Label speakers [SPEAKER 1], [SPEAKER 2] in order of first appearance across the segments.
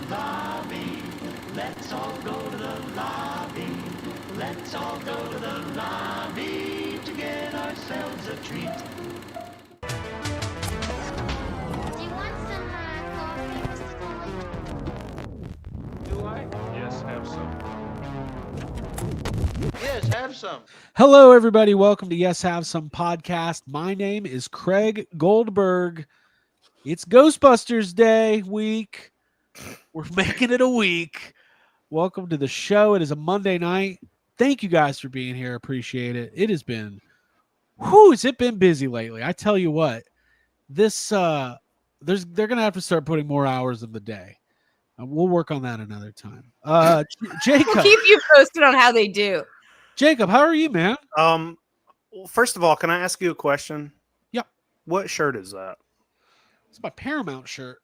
[SPEAKER 1] lobby. Let's all go to the lobby. Let's all go to the lobby to get ourselves a treat.
[SPEAKER 2] Do you want some coffee, Mr. Tully?
[SPEAKER 1] Do I?
[SPEAKER 3] Yes, have some.
[SPEAKER 1] Yes, have some.
[SPEAKER 4] Hello, everybody. Welcome to Yes Have Some podcast. My name is Craig Goldberg. It's Ghostbusters Day week. We're making it a week. Welcome to the show. It is a Monday night. Thank you guys for being here. Appreciate it. It has been, has it been busy lately? I tell you what, this they're gonna have to start putting more hours in the day. We'll work on that another time. Jacob,
[SPEAKER 5] We'll keep you posted on how they do.
[SPEAKER 4] Jacob, how are you, man?
[SPEAKER 3] Well, first of all, can I ask you a question?
[SPEAKER 4] Yeah.
[SPEAKER 3] What shirt is that?
[SPEAKER 4] It's my Paramount shirt.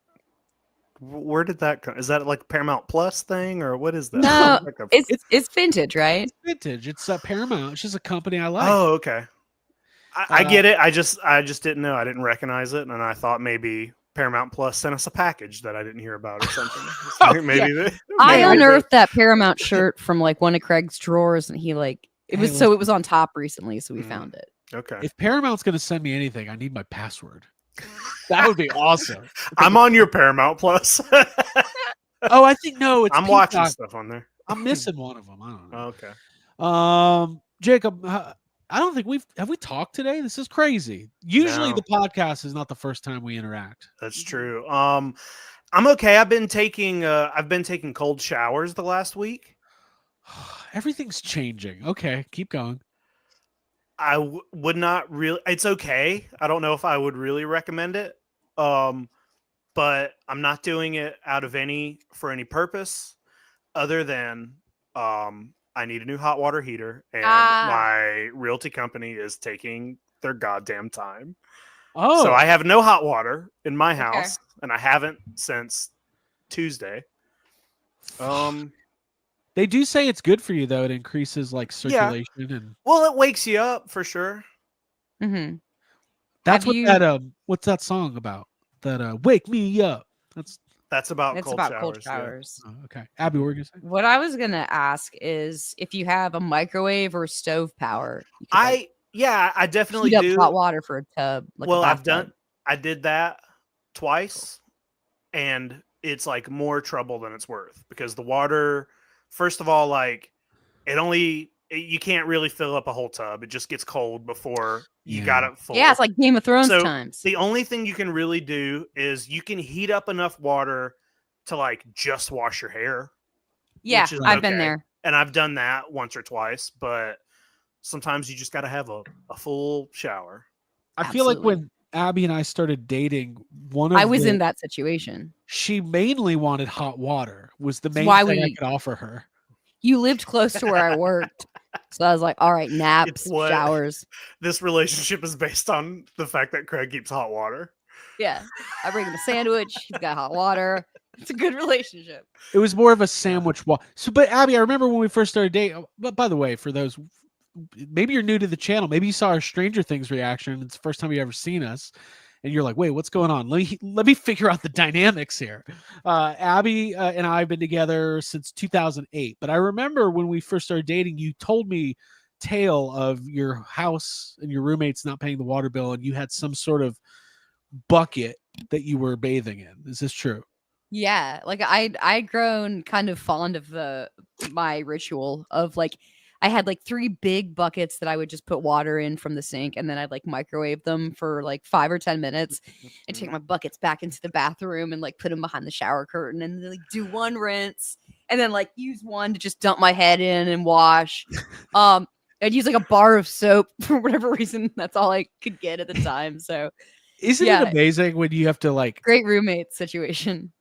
[SPEAKER 3] Where did that come? Is that like a Paramount Plus thing, or what is that?
[SPEAKER 5] No,
[SPEAKER 3] Like a-
[SPEAKER 5] it's vintage, right?
[SPEAKER 4] It's vintage. It's Paramount. It's just a company I like.
[SPEAKER 3] Oh, okay. I get it. I just didn't know. I didn't recognize it, and I thought maybe Paramount Plus sent us a package that I didn't hear about or something. So maybe
[SPEAKER 5] I
[SPEAKER 3] maybe
[SPEAKER 5] unearthed that Paramount shirt from like one of Craig's drawers, and he like it was
[SPEAKER 4] Hey,
[SPEAKER 5] it was on top recently, so we found it.
[SPEAKER 3] Okay.
[SPEAKER 4] If Paramount's going to send me anything, I need my password. That would be awesome.
[SPEAKER 3] I'm on your Paramount Plus.
[SPEAKER 4] Oh, I think no. It's
[SPEAKER 3] I'm watching
[SPEAKER 4] Peacock.
[SPEAKER 3] stuff on there.
[SPEAKER 4] I'm missing one of them. I don't know.
[SPEAKER 3] Okay.
[SPEAKER 4] Jacob, I don't think we talked today. This is crazy. Usually
[SPEAKER 3] No.
[SPEAKER 4] the podcast is not the first time we interact.
[SPEAKER 3] That's true. I'm okay. I've been taking cold showers the last week.
[SPEAKER 4] Everything's changing. Okay, keep going.
[SPEAKER 3] I would not really. It's okay. I don't know if I would really recommend it. But I'm not doing it for any purpose other than I need a new hot water heater, and my realty company is taking their goddamn time.
[SPEAKER 4] Oh,
[SPEAKER 3] So I have no hot water in my house, and I haven't since Tuesday.
[SPEAKER 4] They do say it's good for you though. It increases like circulation and
[SPEAKER 3] Well, it wakes you up for sure.
[SPEAKER 5] Mm-hmm.
[SPEAKER 4] that's
[SPEAKER 5] Have
[SPEAKER 4] what
[SPEAKER 5] you-
[SPEAKER 4] that what's that song about? That wake me up.
[SPEAKER 3] That's about
[SPEAKER 5] It's
[SPEAKER 3] cold
[SPEAKER 5] about
[SPEAKER 3] showers.
[SPEAKER 5] cold
[SPEAKER 3] yeah.
[SPEAKER 5] showers.
[SPEAKER 4] Oh, okay. Abby, what were you gonna say?
[SPEAKER 5] What I was gonna ask is if you have a microwave or stove power. You could, like,
[SPEAKER 3] I definitely
[SPEAKER 5] heat up
[SPEAKER 3] do.
[SPEAKER 5] hot water for a tub. Like a
[SPEAKER 3] Well,
[SPEAKER 5] bathtub.
[SPEAKER 3] I did that twice, and it's like more trouble than it's worth because the water, first of all, like you can't really fill up a whole tub. It just gets cold before you
[SPEAKER 4] Yeah.
[SPEAKER 3] got it full.
[SPEAKER 5] Yeah, it's like Game of Thrones
[SPEAKER 3] So,
[SPEAKER 5] times.
[SPEAKER 3] The only thing you can really do is you can heat up enough water to like just wash your hair.
[SPEAKER 5] Yeah,
[SPEAKER 3] which is
[SPEAKER 5] I've been
[SPEAKER 3] okay.
[SPEAKER 5] there.
[SPEAKER 3] And I've done that once or twice, but sometimes you just got to have a full shower.
[SPEAKER 4] I feel like
[SPEAKER 5] Absolutely.
[SPEAKER 4] when Abby and I started dating,
[SPEAKER 5] I was in that situation.
[SPEAKER 4] She mainly wanted hot water. Was the main
[SPEAKER 5] why
[SPEAKER 4] thing I
[SPEAKER 5] we-
[SPEAKER 4] could offer her.
[SPEAKER 5] You lived close to where I worked. So I was like, all right, naps,
[SPEAKER 3] It's what-
[SPEAKER 5] showers.
[SPEAKER 3] This relationship is based on the fact that Craig keeps hot water.
[SPEAKER 5] Yeah. I bring him a sandwich. He's got hot water. It's a good relationship.
[SPEAKER 4] It was more of a sandwich wall. So, but Abby, I remember when we first started dating. But by the way, for those, maybe you're new to the channel, maybe you saw our Stranger Things reaction. It's the first time you ever seen us, and you're like, "Wait, what's going on?" Let me figure out the dynamics here. Abby and I have been together since 2008, but I remember when we first started dating, you told me tale of your house and your roommates not paying the water bill, and you had some sort of bucket that you were bathing in. Is this true?
[SPEAKER 5] Yeah. Like I'd grown kind of fond of my ritual of like I had like 3 big buckets that I would just put water in from the sink, and then I'd like microwave them for like 5 or 10 minutes and take my buckets back into the bathroom and like put them behind the shower curtain and then, like do one rinse and then like use one to just dump my head in and wash. I'd use like a bar of soap for whatever reason. That's all I could get at the time. So
[SPEAKER 4] Isn't
[SPEAKER 5] Yeah.
[SPEAKER 4] it amazing when you have to like
[SPEAKER 5] great roommate situation.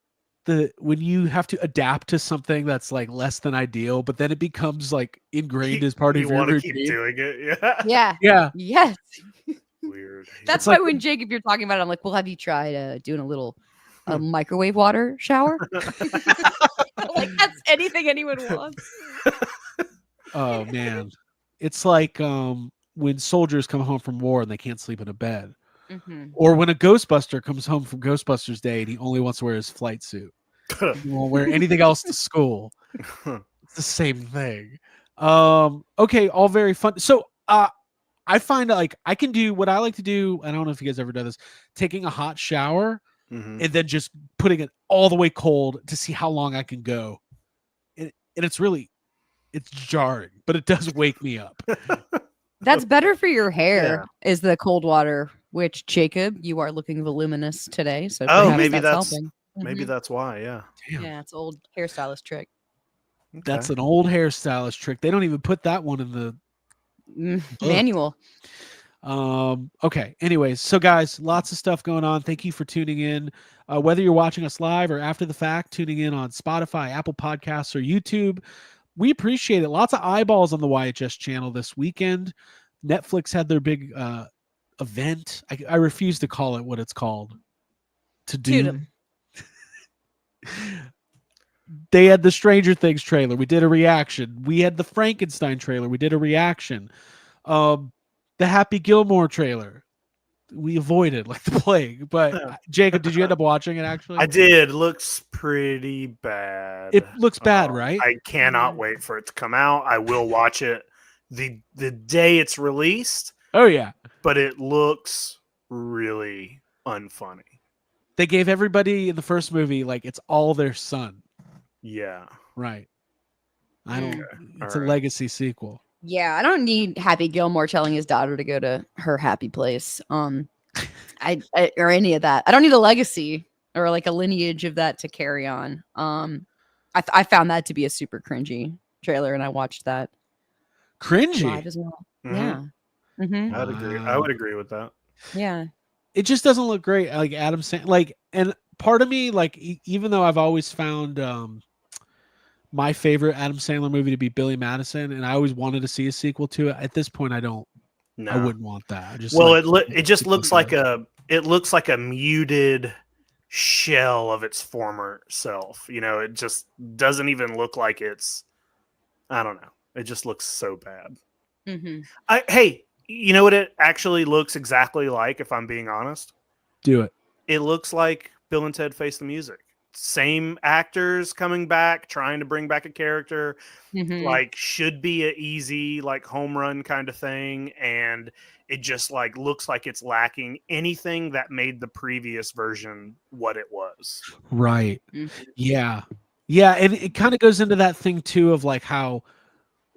[SPEAKER 4] when you have to adapt to something that's like less than ideal, but then it becomes like ingrained as part of
[SPEAKER 3] You
[SPEAKER 4] your
[SPEAKER 3] want to
[SPEAKER 4] routine?
[SPEAKER 3] keep doing it. Yeah.
[SPEAKER 5] Yeah.
[SPEAKER 4] Yeah,
[SPEAKER 5] Yes.
[SPEAKER 3] Weird.
[SPEAKER 5] That's
[SPEAKER 4] It's
[SPEAKER 5] why
[SPEAKER 4] like-
[SPEAKER 5] when Jacob, you're talking about it, I'm like, well, have you tried doing a little microwave water shower? Like that's anything anyone wants.
[SPEAKER 4] oh man, it's like when soldiers come home from war and they can't sleep in a bed,
[SPEAKER 5] Mhm.
[SPEAKER 4] or when a Ghostbuster comes home from Ghostbusters Day and he only wants to wear his flight suit. You won't wear anything else to school. It's the same thing. Okay, all very fun. So I find like I can do what I like to do. I don't know if you guys ever done this, taking a hot shower
[SPEAKER 3] Mhm.
[SPEAKER 4] and then just putting it all the way cold to see how long I can go. And it's jarring, but it does wake me up.
[SPEAKER 5] That's better for your hair. Is the cold water? Which Jacob, you are looking voluminous today, so
[SPEAKER 3] Oh,
[SPEAKER 5] perhaps
[SPEAKER 3] maybe
[SPEAKER 5] that's
[SPEAKER 3] that's
[SPEAKER 5] helping.
[SPEAKER 3] maybe
[SPEAKER 5] Mhm.
[SPEAKER 3] that's why. Yeah.
[SPEAKER 4] Damn,
[SPEAKER 5] Yeah, it's old hairstylist trick.
[SPEAKER 4] that's
[SPEAKER 3] Okay.
[SPEAKER 4] an old hairstylist trick. They don't even put that one in the book.
[SPEAKER 5] Manual.
[SPEAKER 4] Okay, anyways, so guys, lots of stuff going on. Thank you for tuning in, whether you're watching us live or after the fact, tuning in on Spotify, Apple Podcasts, or YouTube. We appreciate it. Lots of eyeballs on the YHS channel this weekend. Netflix had their big event. I refuse to call it what it's called. To
[SPEAKER 5] Toot
[SPEAKER 4] do.
[SPEAKER 5] 'em.
[SPEAKER 4] They had the Stranger Things trailer. We did a reaction. We had the Frankenstein trailer. We did a reaction. The Happy Gilmore trailer. We avoided like the plague. But Jacob, did you end up watching it actually?
[SPEAKER 3] I did. Looks pretty bad.
[SPEAKER 4] It looks bad, right?
[SPEAKER 3] I cannot
[SPEAKER 5] Mhm.
[SPEAKER 3] wait for it to come out. I will watch it the day it's released,
[SPEAKER 4] Oh yeah.
[SPEAKER 3] but it looks really unfunny.
[SPEAKER 4] They gave everybody in the first movie like it's all their son.
[SPEAKER 3] Yeah.
[SPEAKER 4] Right. I don't it's a
[SPEAKER 3] Alright.
[SPEAKER 4] legacy sequel.
[SPEAKER 5] Yeah, I don't need Happy Gilmore telling his daughter to go to her happy place. I or any of that. I don't need a legacy or like a lineage of that to carry on. I found that to be a super cringy trailer, and I watched that live
[SPEAKER 4] Cringy.
[SPEAKER 5] as well.
[SPEAKER 3] Mhm.
[SPEAKER 5] Yeah. Mm-hmm.
[SPEAKER 3] I'd agree. I
[SPEAKER 4] Wow.
[SPEAKER 3] would agree with that.
[SPEAKER 5] Yeah.
[SPEAKER 4] It just doesn't look great. Like Adam Sandler, like, and part of me, like, even though I've always found my favorite Adam Sandler movie to be Billy Madison, and I always wanted to see a sequel to it. At this point, I don't. I
[SPEAKER 3] No.
[SPEAKER 4] woun't want that. I just
[SPEAKER 3] Well,
[SPEAKER 4] like,
[SPEAKER 3] it just
[SPEAKER 4] sequel
[SPEAKER 3] looks like
[SPEAKER 4] good.
[SPEAKER 3] it looks like a muted shell of its former self. You know, it just doesn't even look like it's. I don't know. It just looks so bad.
[SPEAKER 5] Mm-hmm.
[SPEAKER 3] Hey, you know what it actually looks exactly like? If I'm being honest,
[SPEAKER 4] Do it.
[SPEAKER 3] it looks like Bill and Ted Face the Music. Same actors coming back, trying to bring back a character.
[SPEAKER 5] Mm-hmm.
[SPEAKER 3] Like should be a easy like home run kind of thing, and it just like looks like it's lacking anything that made the previous version what it was.
[SPEAKER 4] Right.
[SPEAKER 5] Mhm.
[SPEAKER 4] Yeah. Yeah. And it kind of goes into that thing too of like how,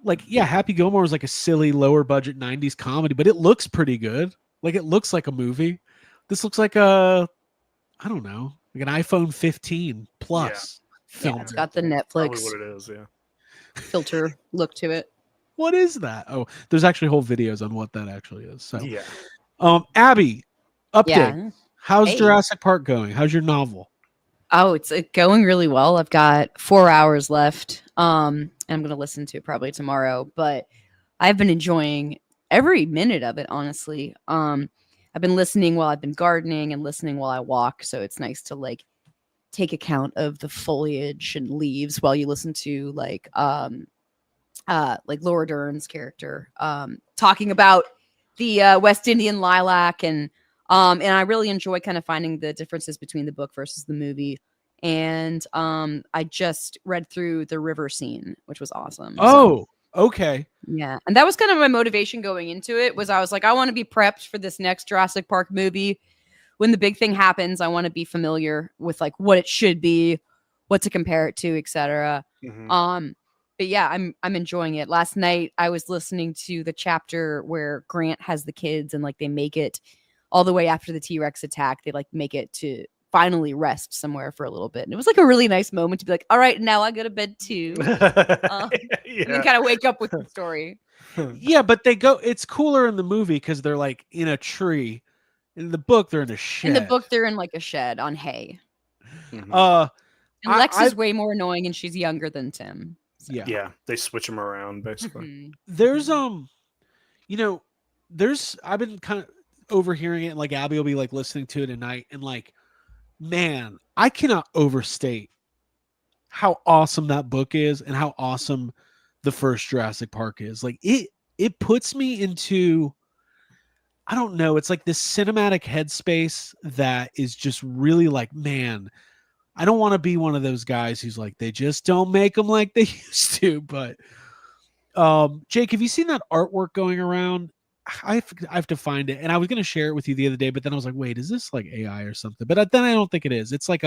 [SPEAKER 4] like, yeah, Happy Gilmore was like a silly lower budget 90s comedy, but it looks pretty good. Like it looks like a movie. This looks like a, I don't know, like an iPhone 15 plus film.
[SPEAKER 5] Yeah, it's got the
[SPEAKER 3] Probably
[SPEAKER 5] Netflix
[SPEAKER 3] what it is. Yeah.
[SPEAKER 5] filter look to it.
[SPEAKER 4] What is that? Oh, there's actually whole videos on what that actually is. So,
[SPEAKER 3] Yeah.
[SPEAKER 4] Abby, update.
[SPEAKER 5] Yeah.
[SPEAKER 4] How's
[SPEAKER 5] Hey.
[SPEAKER 4] Jurassic Park going? How's your novel?
[SPEAKER 5] Oh, it's going really well. I've got 4 hours left. And I'm going to listen to it probably tomorrow, but I've been enjoying every minute of it, honestly. I've been listening while I've been gardening and listening while I walk, so it's nice to like take account of the foliage and leaves while you listen to like Laura Dern's character talking about the West Indian lilac, and I really enjoy kind of finding the differences between the book versus the movie. And I just read through the river scene, which was awesome. So,
[SPEAKER 4] Oh, okay.
[SPEAKER 5] yeah. And that was kind of my motivation going into it, was I was like, I want to be prepped for this next Jurassic Park movie. When the big thing happens, I want to be familiar with like what it should be, what to compare it to, etc.
[SPEAKER 3] Mhm.
[SPEAKER 5] But yeah, I'm enjoying it. Last night I was listening to the chapter where Grant has the kids and like they make it all the way after the T-Rex attack. They like make it to finally rest somewhere for a little bit. And it was like a really nice moment to be like, all right, now I go to bed too. And then
[SPEAKER 3] Yeah.
[SPEAKER 5] kind of wake up with the story.
[SPEAKER 4] Yeah, but they go. It's cooler in the movie because they're like in a tree. In the book, they're in a shed.
[SPEAKER 5] In the book, they're in like a shed on hay.
[SPEAKER 3] Mhm.
[SPEAKER 5] And
[SPEAKER 4] I-
[SPEAKER 5] Lex is
[SPEAKER 4] I-
[SPEAKER 5] way more annoying and she's younger than Tim. So.
[SPEAKER 4] Yeah.
[SPEAKER 3] They switch them around basically.
[SPEAKER 5] Mhm.
[SPEAKER 4] There's I've been kind of overhearing it. Like Abby will be like listening to it at night, and like, man, I cannot overstate how awesome that book is and how awesome the first Jurassic Park is. Like it puts me into, I don't know, it's like this cinematic headspace that is just really like, man, I don't want to be one of those guys who's like, they just don't make them like they used to. But Jake, have you seen that artwork going around? I have to find it, and I was going to share it with you the other day, but then I was like, wait, is this like AI or something? But then I don't think it is. It's like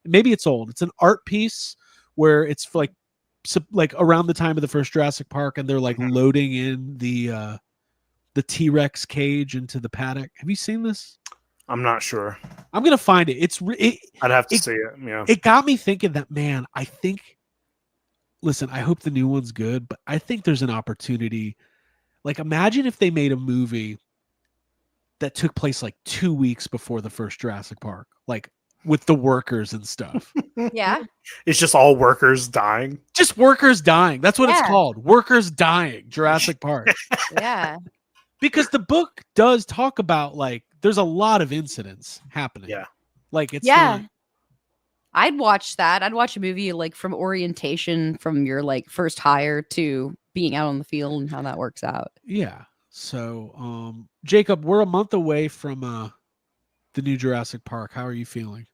[SPEAKER 4] maybe it's old. It's an art piece where it's like around the time of the first Jurassic Park, and they're like loading in the T-Rex cage into the paddock. Have you seen this?
[SPEAKER 3] I'm not sure.
[SPEAKER 4] I'm gonna find it.
[SPEAKER 3] I'd have to see it. Yeah.
[SPEAKER 4] It got me thinking that, man, I think. Listen, I hope the new one's good, but I think there's an opportunity. Like, imagine if they made a movie that took place like 2 weeks before the first Jurassic Park, like with the workers and stuff.
[SPEAKER 5] Yeah.
[SPEAKER 3] It's just all workers dying.
[SPEAKER 4] Just workers dying. That's what it's
[SPEAKER 5] Yeah.
[SPEAKER 4] called. Workers dying. Jurassic Park.
[SPEAKER 5] Yeah.
[SPEAKER 4] Because the book does talk about, like, there's a lot of incidents happening.
[SPEAKER 3] Yeah.
[SPEAKER 4] Like, it's
[SPEAKER 5] Yeah.
[SPEAKER 4] not-
[SPEAKER 5] I'd watch that. I'd watch a movie like from orientation from your like first hire to being out on the field and how that works out.
[SPEAKER 4] yeah. So, Jacob, we're a month away from the new Jurassic Park. How are you feeling?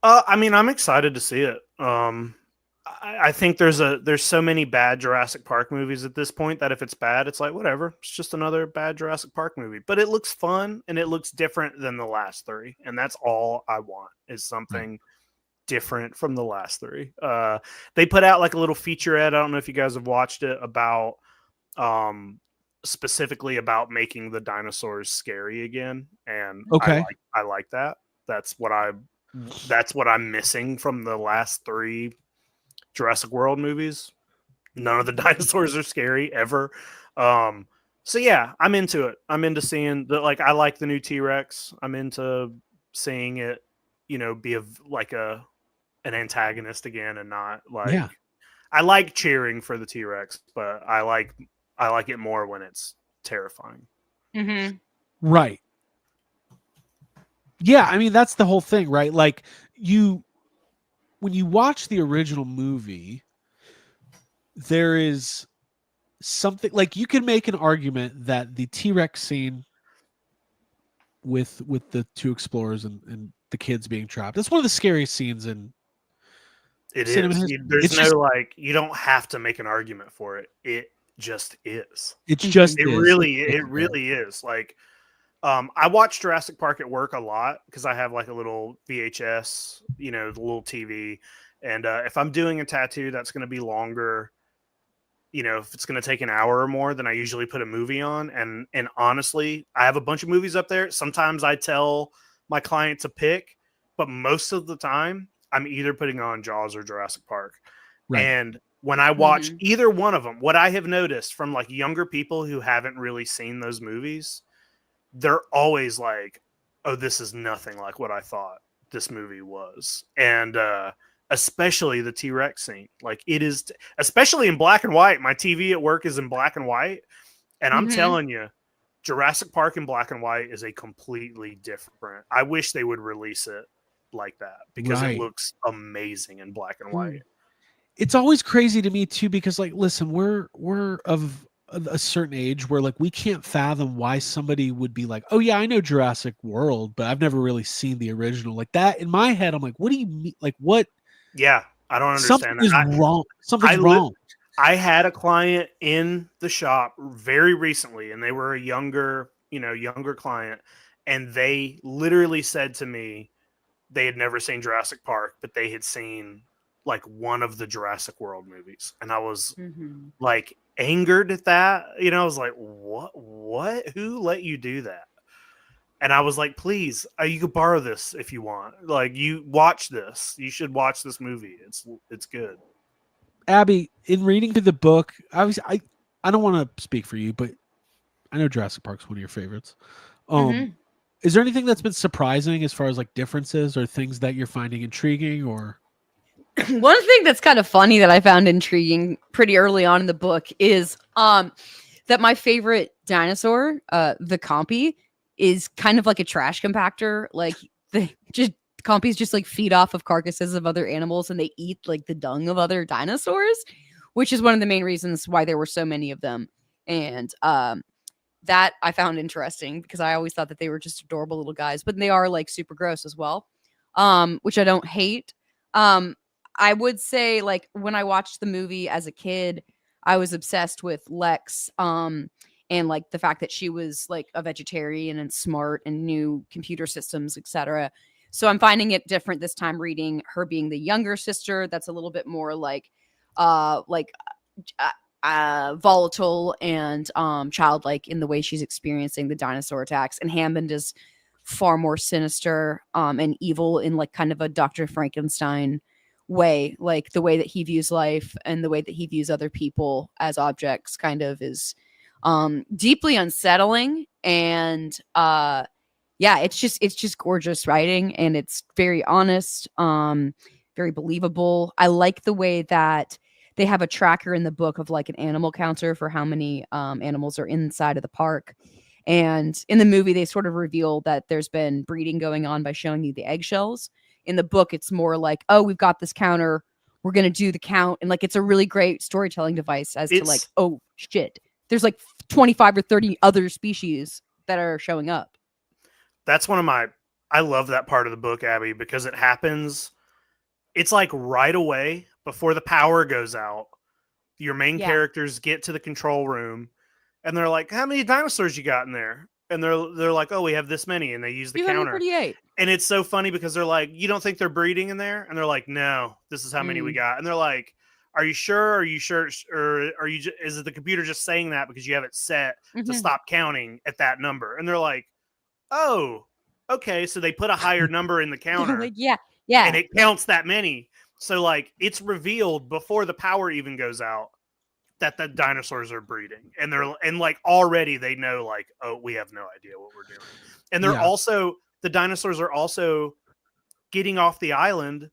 [SPEAKER 3] I mean, I'm excited to see it. I think there's so many bad Jurassic Park movies at this point that if it's bad, it's like whatever. It's just another bad Jurassic Park movie. But it looks fun and it looks different than the last three, and that's all I want is something different from the last three. They put out like a little featurette. I don't know if you guys have watched it about specifically about making the dinosaurs scary again, and
[SPEAKER 4] Okay.
[SPEAKER 3] I like that. That's what I'm missing from the last three Jurassic World movies. None of the dinosaurs are scary ever. So yeah, I'm into it. I'm into seeing the like. I like the new T-Rex. I'm into seeing it, be an antagonist again, and not like.
[SPEAKER 4] Yeah.
[SPEAKER 3] I like cheering for the T-Rex, but I like it more when it's terrifying.
[SPEAKER 5] Mm-hmm.
[SPEAKER 4] Right. Yeah, I mean that's the whole thing, right? Like when you watch the original movie, there is something like you can make an argument that the T-Rex scene with the two explorers and the kids being trapped. That's one of the scariest scenes in
[SPEAKER 3] It
[SPEAKER 4] cinema
[SPEAKER 3] is.
[SPEAKER 4] history.
[SPEAKER 3] There's
[SPEAKER 4] It's
[SPEAKER 3] no
[SPEAKER 4] just-
[SPEAKER 3] like. You don't have to make an argument for it. It just is.
[SPEAKER 4] It's just
[SPEAKER 3] It
[SPEAKER 4] is.
[SPEAKER 3] really is. Like, I watch Jurassic Park at work a lot because I have like a little VHS, the little TV, and if I'm doing a tattoo that's going to be longer, if it's going to take an hour or more, then I usually put a movie on. And honestly, I have a bunch of movies up there. Sometimes I tell my client to pick, but most of the time I'm either putting on Jaws or Jurassic Park.
[SPEAKER 4] Right.
[SPEAKER 3] And when I watch either one of them, what I have noticed from like younger people who haven't really seen those movies, they're always like, oh, this is nothing like what I thought this movie was. And especially the T-Rex scene. Like it is, especially in black and white. My TV at work is in black and white. And I'm telling you, Jurassic Park in black and white is a completely different. I wish they would release it like that because it looks amazing in black and white.
[SPEAKER 4] It's always crazy to me too, because like, listen, we're of a certain age where like we can't fathom why somebody would be like, oh yeah, I know Jurassic World, but I've never really seen the original. Like that in my head, I'm like, what do you mean? Like what?
[SPEAKER 3] Yeah, I don't understand.
[SPEAKER 4] Something is wrong. Something's wrong.
[SPEAKER 3] I had a client in the shop very recently, and they were a younger client, and they literally said to me they had never seen Jurassic Park, but they had seen like one of the Jurassic World movies, and I was like angered at that. I was like, what? Who let you do that? And I was like, please, you could borrow this if you want. Like, you watch this. You should watch this movie. It's good.
[SPEAKER 4] Abby, in reading through the book, I don't want to speak for you, but I know Jurassic Park's one of your favorites. Is there anything that's been surprising as far as like differences or things that you're finding intriguing or?
[SPEAKER 5] One thing that's kind of funny that I found intriguing pretty early on in the book is that my favorite dinosaur, the Compy, is kind of like a trash compactor. Like Compies just like feed off of carcasses of other animals and they eat like the dung of other dinosaurs, which is one of the main reasons why there were so many of them. And that I found interesting because I always thought that they were just adorable little guys, but they are like super gross as well. which I don't hate. I would say like when I watched the movie as a kid, I was obsessed with Lex. And like the fact that she was like a vegetarian and smart and knew computer systems, etc. So I'm finding it different this time reading her being the younger sister. That's a little bit more like uh volatile and childlike in the way she's experiencing the dinosaur attacks. And Hammond is far more sinister and evil in like kind of a Dr. Frankenstein way, like the way that he views life and the way that he views other people as objects kind of is deeply unsettling. And yeah, it's just gorgeous writing, and it's very honest, very believable. I like the way that they have a tracker in the book of like an animal counter for how many animals are inside of the park. And in the movie, they sort of reveal that there's been breeding going on by showing you the eggshells. In the book, it's more like, oh, we've got this counter, we're gonna do the count, and like it's a really great storytelling device as to like, oh shit, there's like 25 or 30 other species that are showing up.
[SPEAKER 3] That's one of my. I love that part of the book, Abby, because it happens. It's like right away before the power goes out. Your main characters get to the control room, and they're like, "How many dinosaurs you got in there?" And they're like, "Oh, we have this many," and they use the counter.
[SPEAKER 5] 238.
[SPEAKER 3] And it's so funny because they're like, "You don't think they're breeding in there?" And they're like, "No, this is how many we got." And they're like, "Are you sure? Are you sure? Or are you? Is it the computer just saying that because you have it set to stop counting at that number?" And they're like, "Oh, okay." So they put a higher number in the counter.
[SPEAKER 5] Like, yeah.
[SPEAKER 3] And it counts that many. So like it's revealed before the power even goes out that the dinosaurs are breeding, and like already they know like, oh, we have no idea what we're doing. And they're also, the dinosaurs are also getting off the island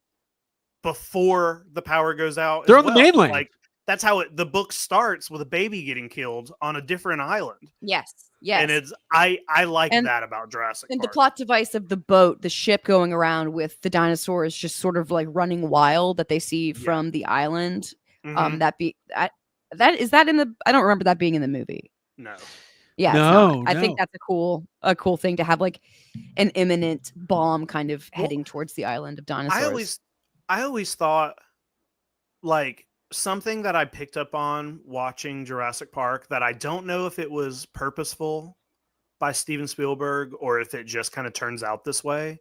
[SPEAKER 3] before the power goes out.
[SPEAKER 4] They're on the mainland.
[SPEAKER 3] Like that's how the book starts, with a baby getting killed on a different island.
[SPEAKER 5] Yes.
[SPEAKER 3] And it's I like that about Jurassic Park.
[SPEAKER 5] And the plot device of the boat, the ship going around with the dinosaurs just sort of like running wild that they see from the island. That is that in the, I don't remember that being in the movie.
[SPEAKER 3] No.
[SPEAKER 5] Yeah,
[SPEAKER 4] no,
[SPEAKER 5] I think that's a cool thing to have, like an imminent bomb kind of heading towards the island of dinosaurs.
[SPEAKER 3] I always thought, like, something that I picked up on watching Jurassic Park that I don't know if it was purposeful by Steven Spielberg or if it just kind of turns out this way.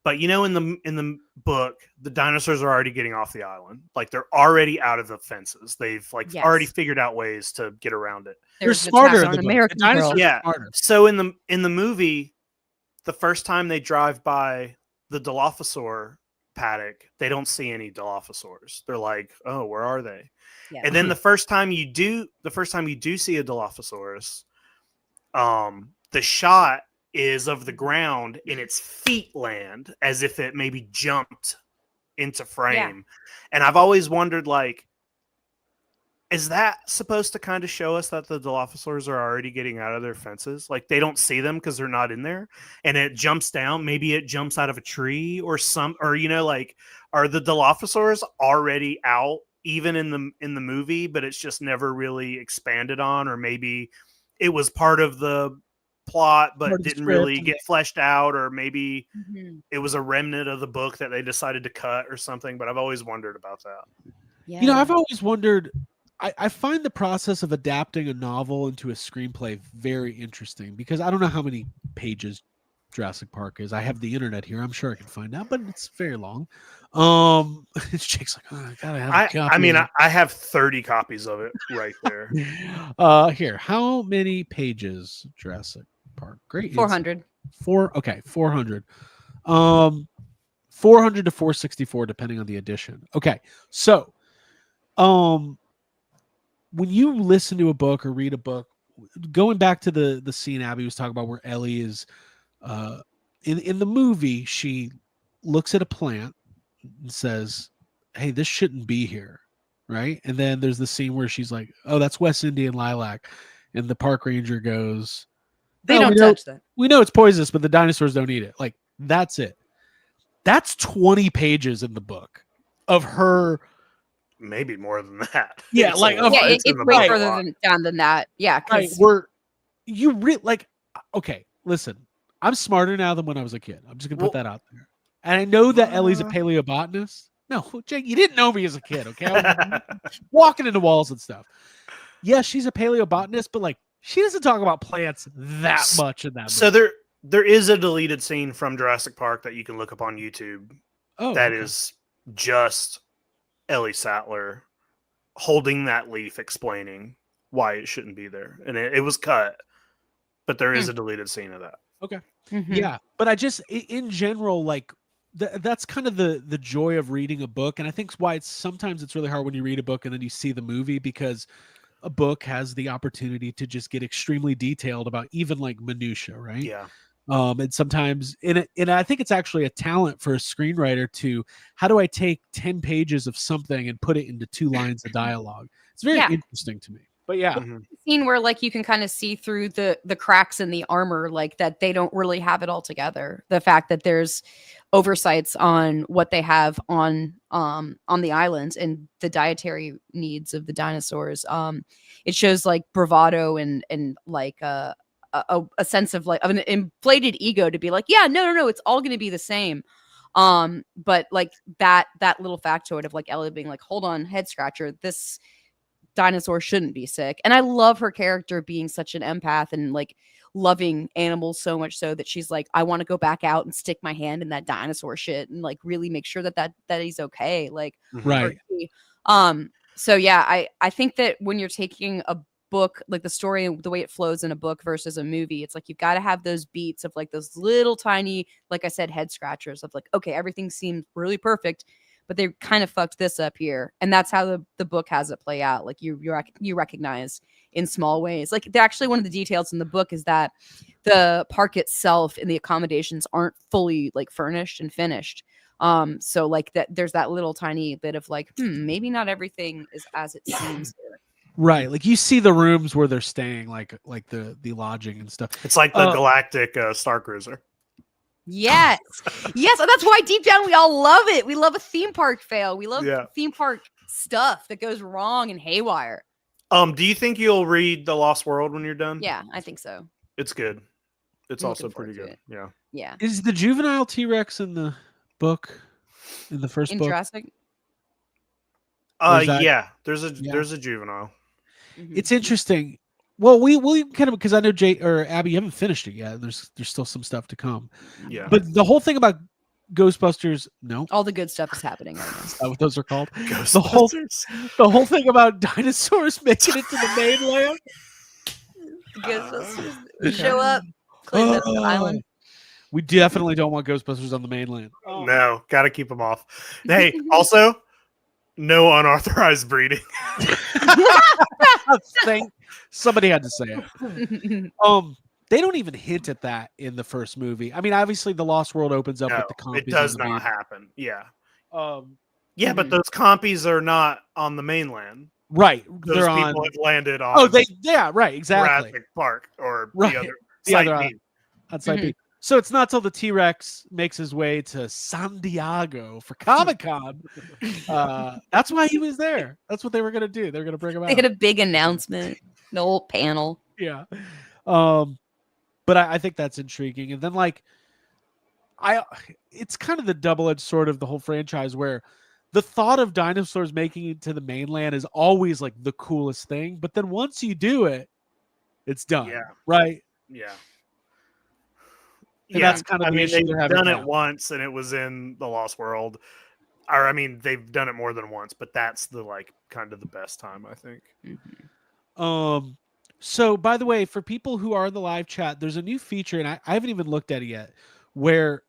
[SPEAKER 3] But you know, in the book, the dinosaurs are already getting off the island. Like they're already out of the fences. They've like already figured out ways to get around it.
[SPEAKER 4] They're smarter than
[SPEAKER 5] American
[SPEAKER 4] dinosaurs.
[SPEAKER 3] Yeah.
[SPEAKER 4] Smarter.
[SPEAKER 3] So in the movie, the first time they drive by the Dilophosaur paddock, they don't see any Dilophosaurs. They're like, "Oh, where are they?" Yeah. And then the first time you do see a Dilophosaurus, the shot is of the ground in its feet land, as if it maybe jumped into frame. Yeah. And I've always wondered, like, is that supposed to kind of show us that the Dilophosaurs are already getting out of their fences? Like they don't see them because they're not in there, and it jumps down. Maybe it jumps out of a tree or you know, like, are the Dilophosaurs already out even in the movie, but it's just never really expanded on, or maybe it was part of the plot but didn't really get fleshed out, or maybe it was a remnant of the book that they decided to cut or something. But I've always wondered about that.
[SPEAKER 4] Yeah. You know, I've always wondered, I find the process of adapting a novel into a screenplay very interesting, because I don't know how many pages Jurassic Park is. I have the internet here. I'm sure I can find out, but it's very long. Jake's like, oh, I gotta have a copy.
[SPEAKER 3] I mean, I have 30 copies of it right there.
[SPEAKER 4] Here, how many pages Jurassic Park? Great.
[SPEAKER 5] 400.
[SPEAKER 4] 400. 400 to 464, depending on the edition. Okay, so when you listen to a book or read a book, going back to the scene Abby was talking about where Ellie is in the movie, she looks at a plant and says, "Hey, this shouldn't be here," right? And then there's the scene where she's like, "Oh, that's West Indian lilac," and the park ranger goes,
[SPEAKER 5] "They don't touch that.
[SPEAKER 4] We know it's poisonous, but the dinosaurs don't eat it." Like, that's it. That's 20 pages in the book of her.
[SPEAKER 3] Maybe more than that.
[SPEAKER 4] Yeah,
[SPEAKER 3] it's
[SPEAKER 4] like
[SPEAKER 5] it's way further down than that. Yeah,
[SPEAKER 4] right. Okay, listen. I'm smarter now than when I was a kid. I'm just gonna put that out there. And I know that Ellie's a paleobotanist. No, Jake, you didn't know me as a kid, okay? I was walking into walls and stuff. Yeah, she's a paleobotanist, but like she doesn't talk about plants that much in that
[SPEAKER 3] So
[SPEAKER 4] movie.
[SPEAKER 3] there is a deleted scene from Jurassic Park that you can look up on YouTube.
[SPEAKER 4] Oh,
[SPEAKER 3] That
[SPEAKER 4] okay.
[SPEAKER 3] is just Ellie Sattler holding that leaf, explaining why it shouldn't be there, and it was cut. But there is a deleted scene of that.
[SPEAKER 4] Okay.
[SPEAKER 5] Mhm.
[SPEAKER 4] Yeah, but I just in general like that's kind of the joy of reading a book, and I think why sometimes it's really hard when you read a book and then you see the movie, because a book has the opportunity to just get extremely detailed about even like minutia, right?
[SPEAKER 3] Yeah.
[SPEAKER 4] And sometimes and I think it's actually a talent for a screenwriter to, how do I take 10 pages of something and put it into 2 lines of dialogue? It's very
[SPEAKER 5] Yeah.
[SPEAKER 4] interesting to me. But yeah.
[SPEAKER 3] Mhm.
[SPEAKER 5] Scene where like you can kind of see through the cracks in the armor, like that they don't really have it all together. The fact that there's oversights on what they have on the islands and the dietary needs of the dinosaurs. It shows like bravado and like a sense of like of an inflated ego to be like, yeah, no, it's all going to be the same. But like that little factoid of like Ellie being like, hold on, head scratcher, this dinosaur shouldn't be sick. And I love her character being such an empath and like loving animals so much so that she's like, I want to go back out and stick my hand in that dinosaur shit and like really make sure that he's okay. Like,
[SPEAKER 4] Right.
[SPEAKER 5] so yeah, I think that when you're taking a book, like the story and the way it flows in a book versus a movie, it's like you've got to have those beats of like those little tiny, like I said, head scratchers of like, okay, everything seems really perfect, but they kind of fucked this up here. And that's how the book has it play out. Like you recognize in small ways. Like actually one of the details in the book is that the park itself and the accommodations aren't fully like furnished and finished. So like that there's that little tiny bit of like, maybe not everything is as it seems here.
[SPEAKER 4] Right. Like you see the rooms where they're staying, like the lodging and stuff.
[SPEAKER 3] It's like the galactic Star Cruiser.
[SPEAKER 5] Yes. Yes. And that's why deep down we all love it. We love a theme park fail. We love theme park stuff that goes wrong and haywire.
[SPEAKER 3] Do you think you'll read The Lost World when you're done?
[SPEAKER 5] Yeah, I think so.
[SPEAKER 3] It's good. It's
[SPEAKER 5] I'm
[SPEAKER 3] also
[SPEAKER 5] looking forward
[SPEAKER 3] pretty
[SPEAKER 5] to
[SPEAKER 3] good.
[SPEAKER 5] it.
[SPEAKER 3] Yeah.
[SPEAKER 5] Yeah.
[SPEAKER 4] Is the juvenile T-Rex in the book, in the first
[SPEAKER 5] In
[SPEAKER 4] book?
[SPEAKER 5] Jurassic?
[SPEAKER 4] Or is that-
[SPEAKER 3] Yeah. There's a juvenile.
[SPEAKER 5] Mhm.
[SPEAKER 4] It's interesting. Well, we kind of, because I know Jay or Abby, you haven't finished it yet. There's still some stuff to come.
[SPEAKER 3] Yeah.
[SPEAKER 4] But the whole thing about Ghostbusters, no,
[SPEAKER 5] All the good stuff is happening right now.
[SPEAKER 4] is that what those are called?
[SPEAKER 3] Ghostbusters.
[SPEAKER 4] The whole thing about dinosaurs making it to the mainland.
[SPEAKER 5] The Ghostbusters show up, claim the island.
[SPEAKER 4] We definitely don't want Ghostbusters on the mainland.
[SPEAKER 3] No, got to keep them off. Hey, also, no unauthorized breeding.
[SPEAKER 4] Somebody had to say it. They don't even hint at that in the first movie. I mean, obviously, the Lost World opens up
[SPEAKER 3] No,
[SPEAKER 4] with the compies.
[SPEAKER 3] it does
[SPEAKER 4] on the
[SPEAKER 3] not
[SPEAKER 4] main-
[SPEAKER 3] happen. Yeah.
[SPEAKER 4] Yeah,
[SPEAKER 3] But those compies are not on the mainland.
[SPEAKER 4] right.
[SPEAKER 3] Those
[SPEAKER 4] They're
[SPEAKER 3] people
[SPEAKER 4] on.
[SPEAKER 3] have landed on
[SPEAKER 4] Oh, yeah, right, exactly.
[SPEAKER 3] Jurassic Park or
[SPEAKER 4] Right.
[SPEAKER 3] the other
[SPEAKER 4] The
[SPEAKER 3] site
[SPEAKER 4] other,
[SPEAKER 3] B.
[SPEAKER 4] on Site B. So it's not till the T-Rex makes his way to San Diego for Comic-Con. That's why he was there. That's what they were going to do. They were going to bring him out.
[SPEAKER 5] They had a big announcement, the whole panel.
[SPEAKER 4] Yeah. But I think that's intriguing. And then like it's kind of the double-edged sword of the whole franchise, where the thought of dinosaurs making it to the mainland is always like the coolest thing. But then once you do it, it's done.
[SPEAKER 3] Yeah.
[SPEAKER 4] Right.
[SPEAKER 3] Yeah.
[SPEAKER 4] And that's kind of the issue
[SPEAKER 3] they've
[SPEAKER 4] they're having
[SPEAKER 3] done
[SPEAKER 4] now.
[SPEAKER 3] it once and it was in The Lost World. Or I mean, they've done it more than once, but that's the like kind of the best time, I think.
[SPEAKER 4] So by the way, for people who are in the live chat, there's a new feature, and I haven't even looked at it yet, where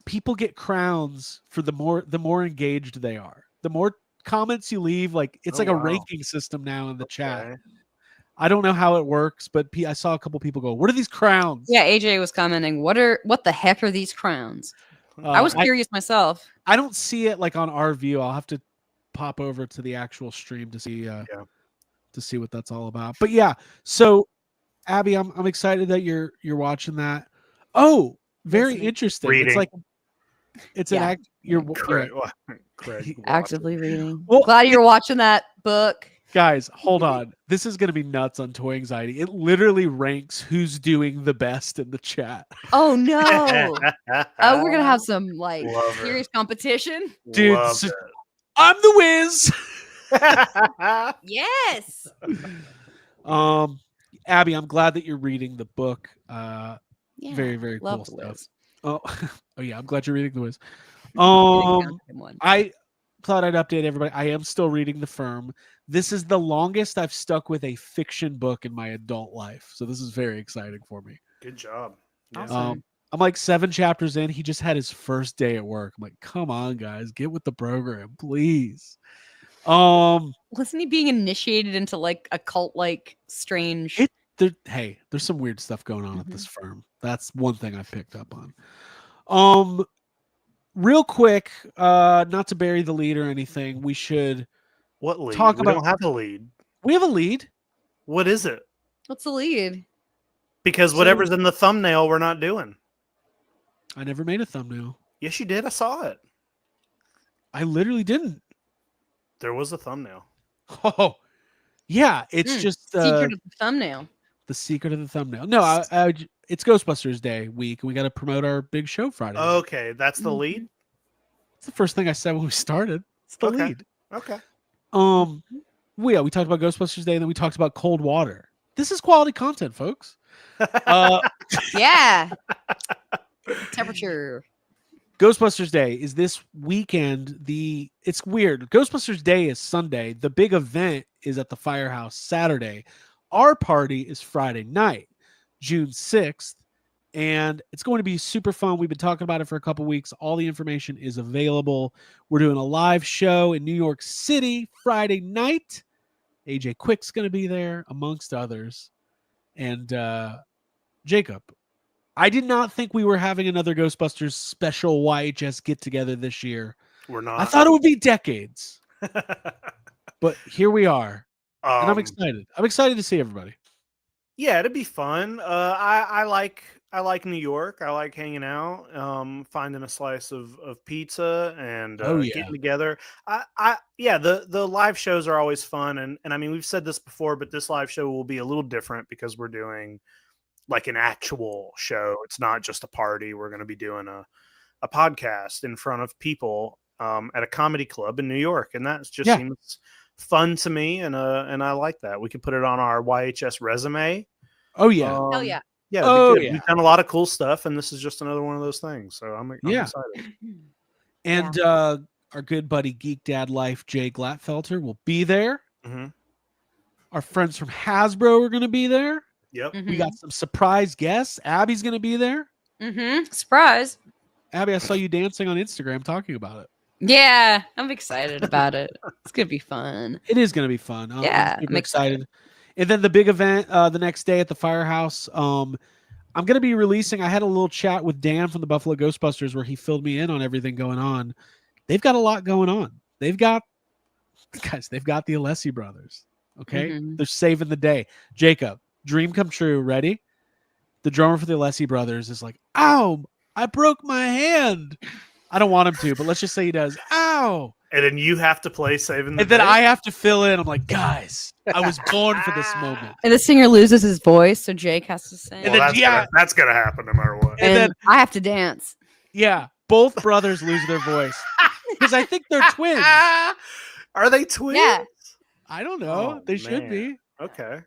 [SPEAKER 4] people get crowns for the more engaged they are. The more comments you leave, like it's like a ranking system now in the chat. I don't know how it works, but I saw a couple people go, "What are these crowns?"
[SPEAKER 5] Yeah, AJ was commenting, what the heck are these crowns? I was curious myself.
[SPEAKER 4] I don't see it like on our view. I'll have to pop over to the actual stream to see what that's all about. But yeah, so Abby, I'm excited that you're watching that. Oh, very interesting.
[SPEAKER 3] Reading.
[SPEAKER 4] It's like it's an
[SPEAKER 3] Craig
[SPEAKER 4] you're
[SPEAKER 3] Craig
[SPEAKER 5] Actively reading.
[SPEAKER 4] Well,
[SPEAKER 5] Glad you're watching that book.
[SPEAKER 4] Guys, hold on. This is going to be nuts on Toy Anxiety. It literally ranks who's doing the best in the chat.
[SPEAKER 5] Oh no! Oh, we're gonna have some like
[SPEAKER 3] Love it.
[SPEAKER 5] serious competition.
[SPEAKER 4] Dude,
[SPEAKER 3] Love
[SPEAKER 4] I'm the whiz.
[SPEAKER 3] it.
[SPEAKER 5] Yes.
[SPEAKER 4] Abby, I'm glad that you're reading the book.
[SPEAKER 5] Yeah,
[SPEAKER 4] Very, very cool
[SPEAKER 5] love the
[SPEAKER 4] stuff.
[SPEAKER 5] Wiz.
[SPEAKER 4] Oh, oh yeah, I'm glad you're reading the whiz.
[SPEAKER 5] Good one.
[SPEAKER 4] I thought I'd update everybody. I am still reading The Firm. This is the longest I've stuck with a fiction book in my adult life. So this is very exciting for me.
[SPEAKER 3] Good job. Yeah.
[SPEAKER 5] Awesome.
[SPEAKER 4] I'm like 7 chapters in. He just had his first day at work. I'm like, come on, guys, get with the program, please.
[SPEAKER 5] Wasn't he being initiated into like a cult like strange?
[SPEAKER 4] There's some weird stuff going on at this firm. That's one thing I picked up on. Real quick, not to bury the lead or anything, we should
[SPEAKER 3] What lead?
[SPEAKER 4] talk
[SPEAKER 3] We
[SPEAKER 4] about.
[SPEAKER 3] don't have a lead.
[SPEAKER 4] We have a lead.
[SPEAKER 3] What is it?
[SPEAKER 5] What's the lead?
[SPEAKER 3] Because
[SPEAKER 4] So-
[SPEAKER 3] whatever's in the thumbnail, we're not doing.
[SPEAKER 4] I never made a thumbnail.
[SPEAKER 3] Yes, you did. I saw it.
[SPEAKER 4] I literally didn't.
[SPEAKER 3] There was a thumbnail.
[SPEAKER 4] Oh, yeah. It's just
[SPEAKER 5] Secret of the thumbnail.
[SPEAKER 4] the secret of the thumbnail. No, it's Ghostbusters Day week, and we got to promote our big show Friday. night.
[SPEAKER 3] Okay, that's the lead.
[SPEAKER 4] It's the first thing I said when we started. It's the
[SPEAKER 3] Okay.
[SPEAKER 4] lead.
[SPEAKER 3] Okay.
[SPEAKER 4] We talked about Ghostbusters Day, and then we talked about cold water. This is quality content, folks.
[SPEAKER 5] Yeah. Temperature.
[SPEAKER 4] Ghostbusters Day is this weekend. It's weird. Ghostbusters Day is Sunday. The big event is at the Firehouse Saturday. Our party is Friday night, June 6th, and it's going to be super fun. We've been talking about it for a couple weeks. All the information is available. We're doing a live show in New York City Friday night. AJ Quick's going to be there, amongst others. And Jacob, I did not think we were having another Ghostbusters special YHS get together this year.
[SPEAKER 3] We're not.
[SPEAKER 4] I thought it would be decades, but here we are, and I'm excited. I'm excited to see everybody.
[SPEAKER 3] Yeah, it'd be fun. I like New York. I like hanging out, finding a slice of pizza and getting together. The live shows are always fun, and I mean we've said this before, but this live show will be a little different because we're doing like an actual show. It's not just a party. We're going to be doing a podcast in front of people at a comedy club in New York, and that just seems fun to me, and I like that. We could put it on our YHS resume.
[SPEAKER 4] Oh yeah,
[SPEAKER 5] Hell yeah.
[SPEAKER 3] Yeah, we've done a lot of cool stuff, and this is just another one of those things. So I'm excited.
[SPEAKER 4] And our good buddy Geek Dad Life, Jay Glatfelter, will be there.
[SPEAKER 3] Mm-hmm.
[SPEAKER 4] Our friends from Hasbro are going to be there.
[SPEAKER 3] Yep.
[SPEAKER 4] We got some surprise guests. Abby's going to be there.
[SPEAKER 5] Surprise.
[SPEAKER 4] Abby, I saw you dancing on Instagram talking about it.
[SPEAKER 5] Yeah, I'm excited about it. It's gonna be fun.
[SPEAKER 4] It is going to be fun.
[SPEAKER 5] Yeah,
[SPEAKER 4] I'm super
[SPEAKER 5] I'm excited.
[SPEAKER 4] And then the big event the next day at the Firehouse. I'm going to be releasing. I had a little chat with Dan from the Buffalo Ghostbusters where he filled me in on everything going on. They've got a lot going on. They've got the Alessi brothers. Okay, they're saving the day. Jacob, dream come true. Ready? The drummer for the Alessi brothers is like, "Ow, I broke my hand." I don't want him to, but let's just say he does. Ow.
[SPEAKER 3] And then you have to play Saving the
[SPEAKER 4] And then
[SPEAKER 3] Day?
[SPEAKER 4] I have to fill in. I'm like, guys, I was born for this moment.
[SPEAKER 5] And the singer loses his voice, so Jake has to sing.
[SPEAKER 4] And
[SPEAKER 3] Well,
[SPEAKER 4] then,
[SPEAKER 3] that's gonna happen no matter what.
[SPEAKER 5] And
[SPEAKER 4] then-
[SPEAKER 5] I have to dance.
[SPEAKER 4] Yeah, both brothers lose their voice because I think they're twins.
[SPEAKER 3] Are they twins?
[SPEAKER 5] Yeah.
[SPEAKER 4] I don't know.
[SPEAKER 3] Oh,
[SPEAKER 4] They should
[SPEAKER 3] man.
[SPEAKER 4] be.
[SPEAKER 3] Okay.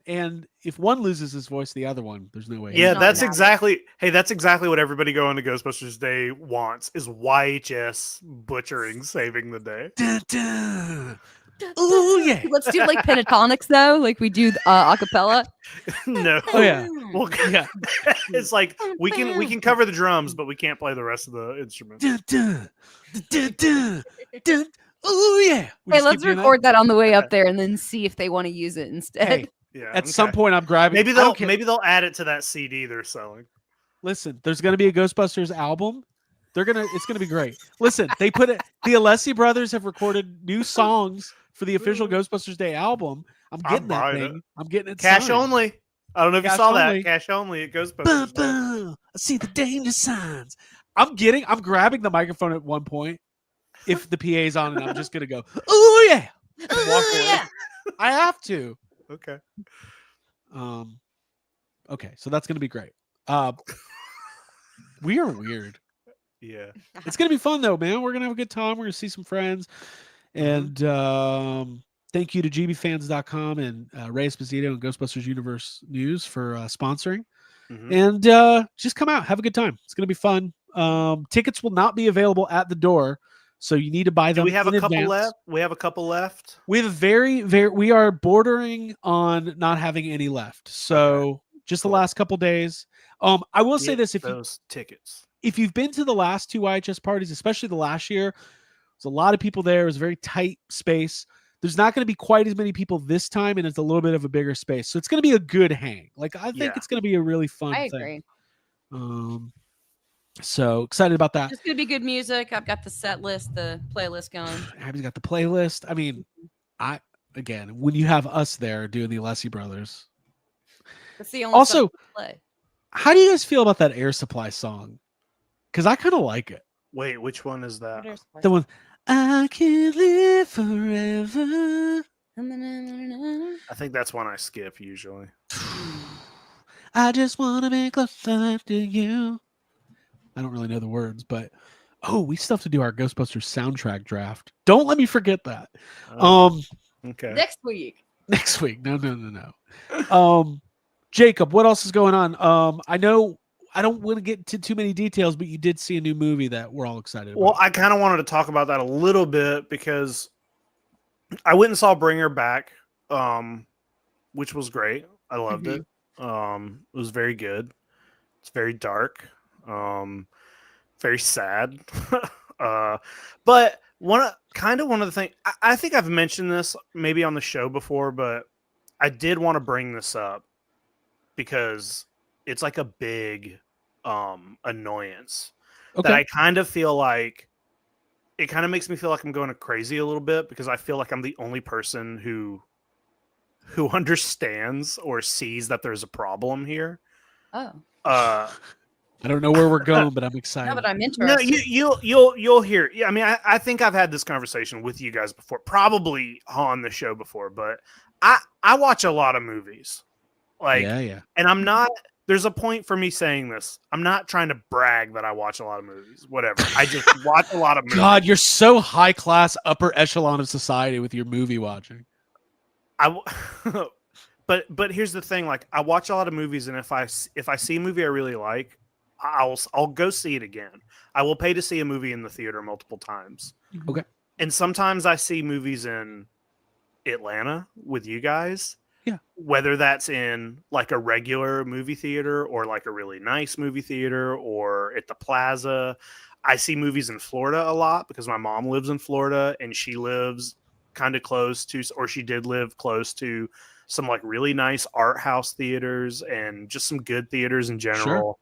[SPEAKER 4] And if one loses his voice, the other one, there's no way.
[SPEAKER 3] Yeah,
[SPEAKER 5] not
[SPEAKER 3] that's
[SPEAKER 5] bad.
[SPEAKER 3] exactly what everybody going to Ghostbusters Day wants is YHS butchering Saving the Day.
[SPEAKER 4] Dun, dun. Ooh, yeah.
[SPEAKER 5] Let's do like pentatonics though, like we do acapella.
[SPEAKER 3] No.
[SPEAKER 4] Oh, yeah.
[SPEAKER 3] Well,
[SPEAKER 4] Yeah.
[SPEAKER 3] it's like we can cover the drums, but we can't play the rest of the instruments.
[SPEAKER 4] Dun, dun, dun, dun, dun. Ooh, yeah. We
[SPEAKER 5] Hey,
[SPEAKER 4] just
[SPEAKER 5] let's
[SPEAKER 4] keep doing that?
[SPEAKER 5] record that on the way up there and then see if they want to use it instead.
[SPEAKER 4] Hey,
[SPEAKER 3] Yeah.
[SPEAKER 4] at some point, I'm grabbing.
[SPEAKER 3] maybe
[SPEAKER 4] I don't
[SPEAKER 3] they'll
[SPEAKER 4] care.
[SPEAKER 3] add it to that CD they're selling.
[SPEAKER 4] Listen, there's going to be a Ghostbusters album. It's going to be great. Listen, the Alessi brothers have recorded new songs for the official Ghostbusters Day album. I'm getting that
[SPEAKER 3] buying
[SPEAKER 4] thing. I'm getting it.
[SPEAKER 3] Cash
[SPEAKER 4] signed.
[SPEAKER 3] only. I don't know if you
[SPEAKER 4] Cash
[SPEAKER 3] saw
[SPEAKER 4] only.
[SPEAKER 3] that. Cash only at
[SPEAKER 4] Bum,
[SPEAKER 3] Ghostbusters. Day.
[SPEAKER 4] bum. I see the danger signs. I'm grabbing the microphone at one point if the PA's on, and I'm just going to go, oh, yeah.
[SPEAKER 3] Walk away.
[SPEAKER 5] Yeah.
[SPEAKER 4] I have to.
[SPEAKER 3] Okay.
[SPEAKER 4] Okay, so that's gonna be great. We are weird.
[SPEAKER 3] Yeah.
[SPEAKER 4] It's gonna be fun though, man. We're gonna have a good time. We're gonna see some friends. And thank you to gbfans.com and Ray Esposito and Ghostbusters Universe News for sponsoring. And just come out, have a good time. It's gonna be fun. Tickets will not be available at the door, so you need to buy them.
[SPEAKER 3] Do we have
[SPEAKER 4] in
[SPEAKER 3] a couple
[SPEAKER 4] advance.
[SPEAKER 3] left? We have a couple left.
[SPEAKER 4] We have a very, we are bordering on not having any left. So just the
[SPEAKER 3] Cool.
[SPEAKER 4] last couple days. I will say
[SPEAKER 3] Get
[SPEAKER 4] this:
[SPEAKER 3] those tickets.
[SPEAKER 4] if you've been to the last two IHS parties, especially the last year, there's a lot of people there. It was a very tight space. There's not going to be quite as many people this time, and it's a little bit of a bigger space. So it's going to be a good hang. Like, I think it's going to be a really fun
[SPEAKER 5] I
[SPEAKER 4] thing.
[SPEAKER 5] agree.
[SPEAKER 4] So excited about that.
[SPEAKER 5] It's gonna be good music. I've got the set list, the playlist going.
[SPEAKER 4] Abby's got the playlist. I mean, again, when you have us there doing the Alessi Brothers.
[SPEAKER 5] That's the only
[SPEAKER 4] Also,
[SPEAKER 5] stuff to play.
[SPEAKER 4] how do you guys feel about that Air Supply song? Because I kind of like it.
[SPEAKER 3] Wait, which one is that?
[SPEAKER 4] The one, I can live forever.
[SPEAKER 3] I think that's one I skip usually.
[SPEAKER 4] I just want to make love to you. I don't really know the words, but we still have to do our Ghostbusters soundtrack draft. Don't let me forget that.
[SPEAKER 3] Okay.
[SPEAKER 5] Next week.
[SPEAKER 4] Next week. No. Jacob, what else is going on? I know I don't want to get into too many details, but you did see a new movie that we're all excited about.
[SPEAKER 3] Well, I kind of wanted to talk about that a little bit because I went and saw Bring Her Back, which was great. I loved it. It was very good. It's very dark, very sad. But one of the things I think I've mentioned this maybe on the show before, but I did want to bring this up because it's like a big annoyance that I kind of feel like it kind of makes me feel like I'm going crazy a little bit because I feel like I'm the only person who understands or sees that there's a problem here.
[SPEAKER 5] Oh.
[SPEAKER 4] I don't know where we're going, but I'm excited.
[SPEAKER 5] No, but I'm interested.
[SPEAKER 3] No, you'll hear. Yeah, I mean, I think I've had this conversation with you guys before, probably on the show before, but I watch a lot of movies. Like,
[SPEAKER 4] yeah.
[SPEAKER 3] And I'm not. There's a point for me saying this. I'm not trying to brag that I watch a lot of movies. Whatever. I just watch a lot of movies.
[SPEAKER 4] God, you're so high class, upper echelon of society with your movie watching.
[SPEAKER 3] But here's the thing. Like, I watch a lot of movies, and if I see a movie I really like, I'll go see it again. I will pay to see a movie in the theater multiple times.
[SPEAKER 4] Okay.
[SPEAKER 3] And sometimes I see movies in Atlanta with you guys.
[SPEAKER 4] Yeah.
[SPEAKER 3] Whether that's in like a regular movie theater or like a really nice movie theater or at the Plaza. I see movies in Florida a lot because my mom lives in Florida and she lives kind of close to, or she did live close to some like really nice art house theaters and just some good theaters in general. Sure.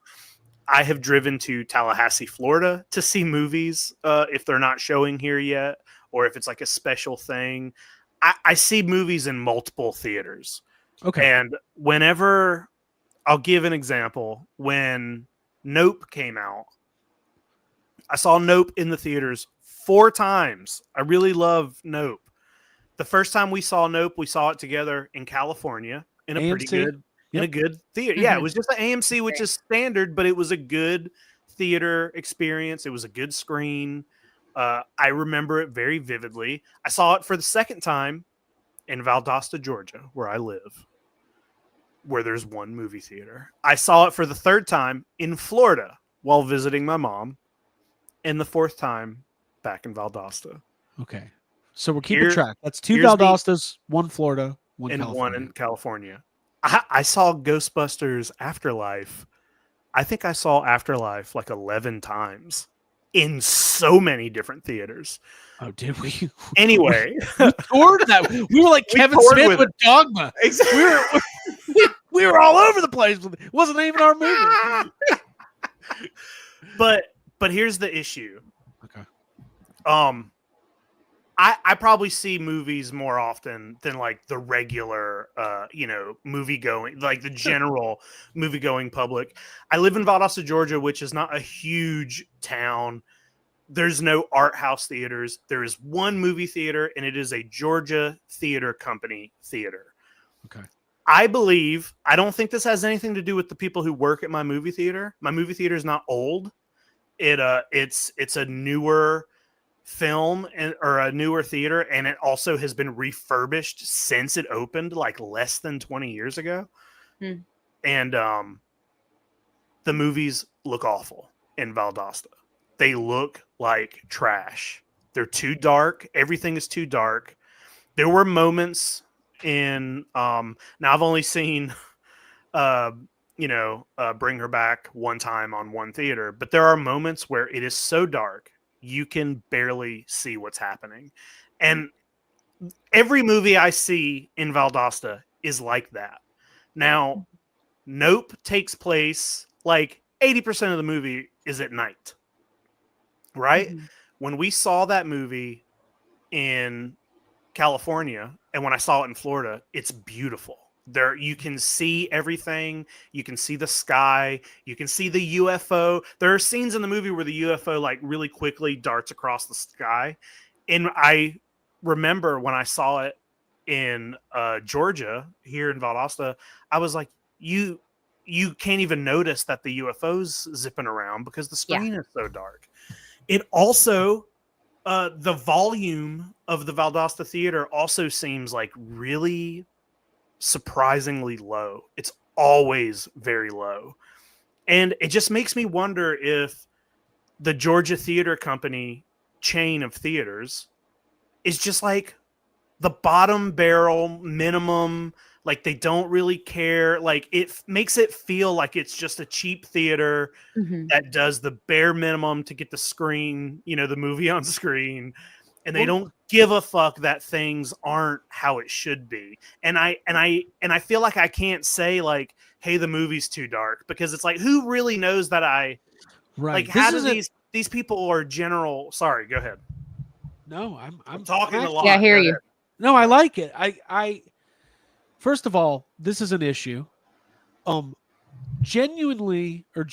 [SPEAKER 3] I have driven to Tallahassee, Florida to see movies if they're not showing here yet, or if it's like a special thing. I see movies in multiple theaters.
[SPEAKER 4] Okay.
[SPEAKER 3] And whenever, I'll give an example. When Nope came out, I saw Nope in the theaters 4 times. I really love Nope. The first time we saw Nope, we saw it together in California in a
[SPEAKER 4] AMC?
[SPEAKER 3] pretty good, in a good theater. Yeah, it was just an AMC, which is standard, but it was a good theater experience. It was a good screen. I remember it very vividly. I saw it for the second time in Valdosta, Georgia, where I live, where there's one movie theater. I saw it for the third time in Florida while visiting my mom, and the fourth time back in Valdosta.
[SPEAKER 4] Okay. So we're keeping track. That's 2 Valdostas, 1 Florida, 1
[SPEAKER 3] and
[SPEAKER 4] California.
[SPEAKER 3] 1 in California. I saw Ghostbusters Afterlife. I think I saw Afterlife like 11 times in so many different theaters.
[SPEAKER 4] Oh, did we?
[SPEAKER 3] Anyway.
[SPEAKER 4] We toured that. We were like Kevin Smith with Dogma.
[SPEAKER 3] Exactly.
[SPEAKER 4] We were all over the place. It wasn't even our movie.
[SPEAKER 3] But here's the issue.
[SPEAKER 4] Okay.
[SPEAKER 3] I probably see movies more often than like the regular, movie going, like the general movie going public. I live in Valdosta, Georgia, which is not a huge town. there's no art house theaters. There is one movie theater, and it is a Georgia Theater Company theater.
[SPEAKER 4] Okay.
[SPEAKER 3] I believe, I don't think this has anything to do with the people who work at my movie theater. My movie theater is not old. It's a newer film or a newer theater, and it also has been refurbished since it opened like less than 20 years ago. And the movies look awful in Valdosta. They look like trash. They're too dark. Everything is too dark. There were moments in now I've only seen Bring Her Back one time on one theater, but there are moments where it is so dark you can barely see what's happening. And every movie I see in Valdosta is like that. Now, Nope takes place like 80% of the movie is at night. Right? When we saw that movie in California and when I saw it in Florida, it's beautiful. There you can see everything. You can see the sky. You can see the UFO. There are scenes in the movie where the UFO like really quickly darts across the sky. And I remember when I saw it in Georgia here in Valdosta, I was like, you can't even notice that the UFO's zipping around because the screen is so dark. It also the volume of the Valdosta Theater also seems like really surprisingly low. It's always very low. And it just makes me wonder if the Georgia Theater Company chain of theaters is just like the bottom barrel minimum. Like they don't really care. Like it makes it feel like it's just a cheap theater that does the bare minimum to get the screen, the movie on screen. And they don't give a fuck that things aren't how it should be. And I feel like I can't say like, hey, the movie's too dark, because it's like, who really knows that right. Like, how do these people are general? Sorry, go ahead.
[SPEAKER 4] No, I'm
[SPEAKER 3] talking a lot.
[SPEAKER 5] Yeah, I hear you.
[SPEAKER 4] No, I like it. I first of all, this is an issue. Genuinely, the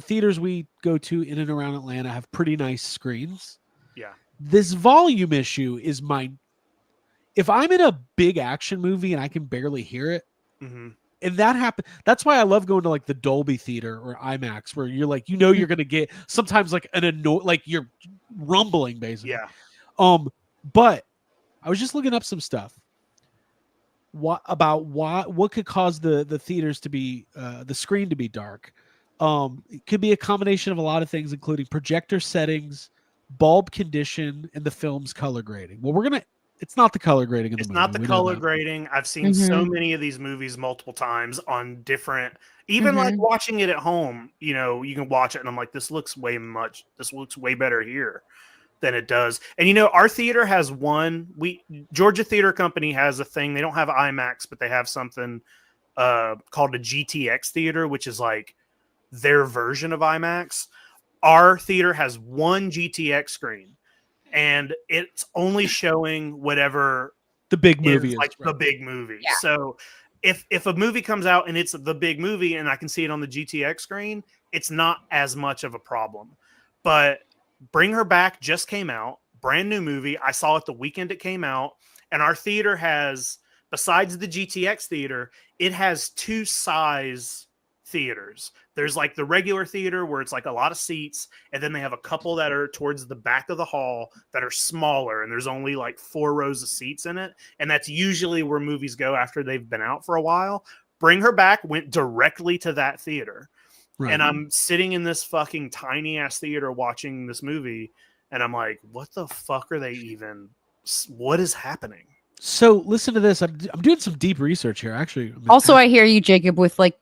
[SPEAKER 4] theaters we go to in and around Atlanta have pretty nice screens.
[SPEAKER 3] Yeah.
[SPEAKER 4] This volume issue is if I'm in a big action movie and I can barely hear it, and that happens, that's why I love going to like the Dolby Theater or IMAX, where you're like, you're going to get sometimes like like you're rumbling basically.
[SPEAKER 3] Yeah.
[SPEAKER 4] But I was just looking up some stuff. What could cause the theaters to be the screen to be dark? It could be a combination of a lot of things, including projector settings, bulb condition, and the film's color grading. Well, it's not the color grading in the movie. It's
[SPEAKER 3] not the color grading. I've seen so many of these movies multiple times on different, even like watching it at home, you can watch it and I'm like, this looks way better here than it does. And our theater has Georgia Theater Company has a thing. They don't have IMAX, but they have something called a GTX theater, which is like their version of IMAX. Our theater has one GTX screen, and it's only showing whatever
[SPEAKER 4] the big movie is,
[SPEAKER 3] like the big movie. Yeah. So if a movie comes out and it's the big movie and I can see it on the GTX screen, it's not as much of a problem. But Bring Her Back just came out, brand new movie. I saw it the weekend it came out, and our theater has, besides the GTX theater, it has two size theaters. There's like the regular theater where it's like a lot of seats, and then they have a couple that are towards the back of the hall that are smaller, and there's only like 4 rows of seats in it, and that's usually where movies go after they've been out for a while. Bring Her Back went directly to that theater. Right. And I'm sitting in this fucking tiny ass theater watching this movie, and I'm like, what the fuck are they even? What is happening?
[SPEAKER 4] So listen to this. I'm doing some deep research here, actually.
[SPEAKER 5] Also, I hear you, Jacob, with like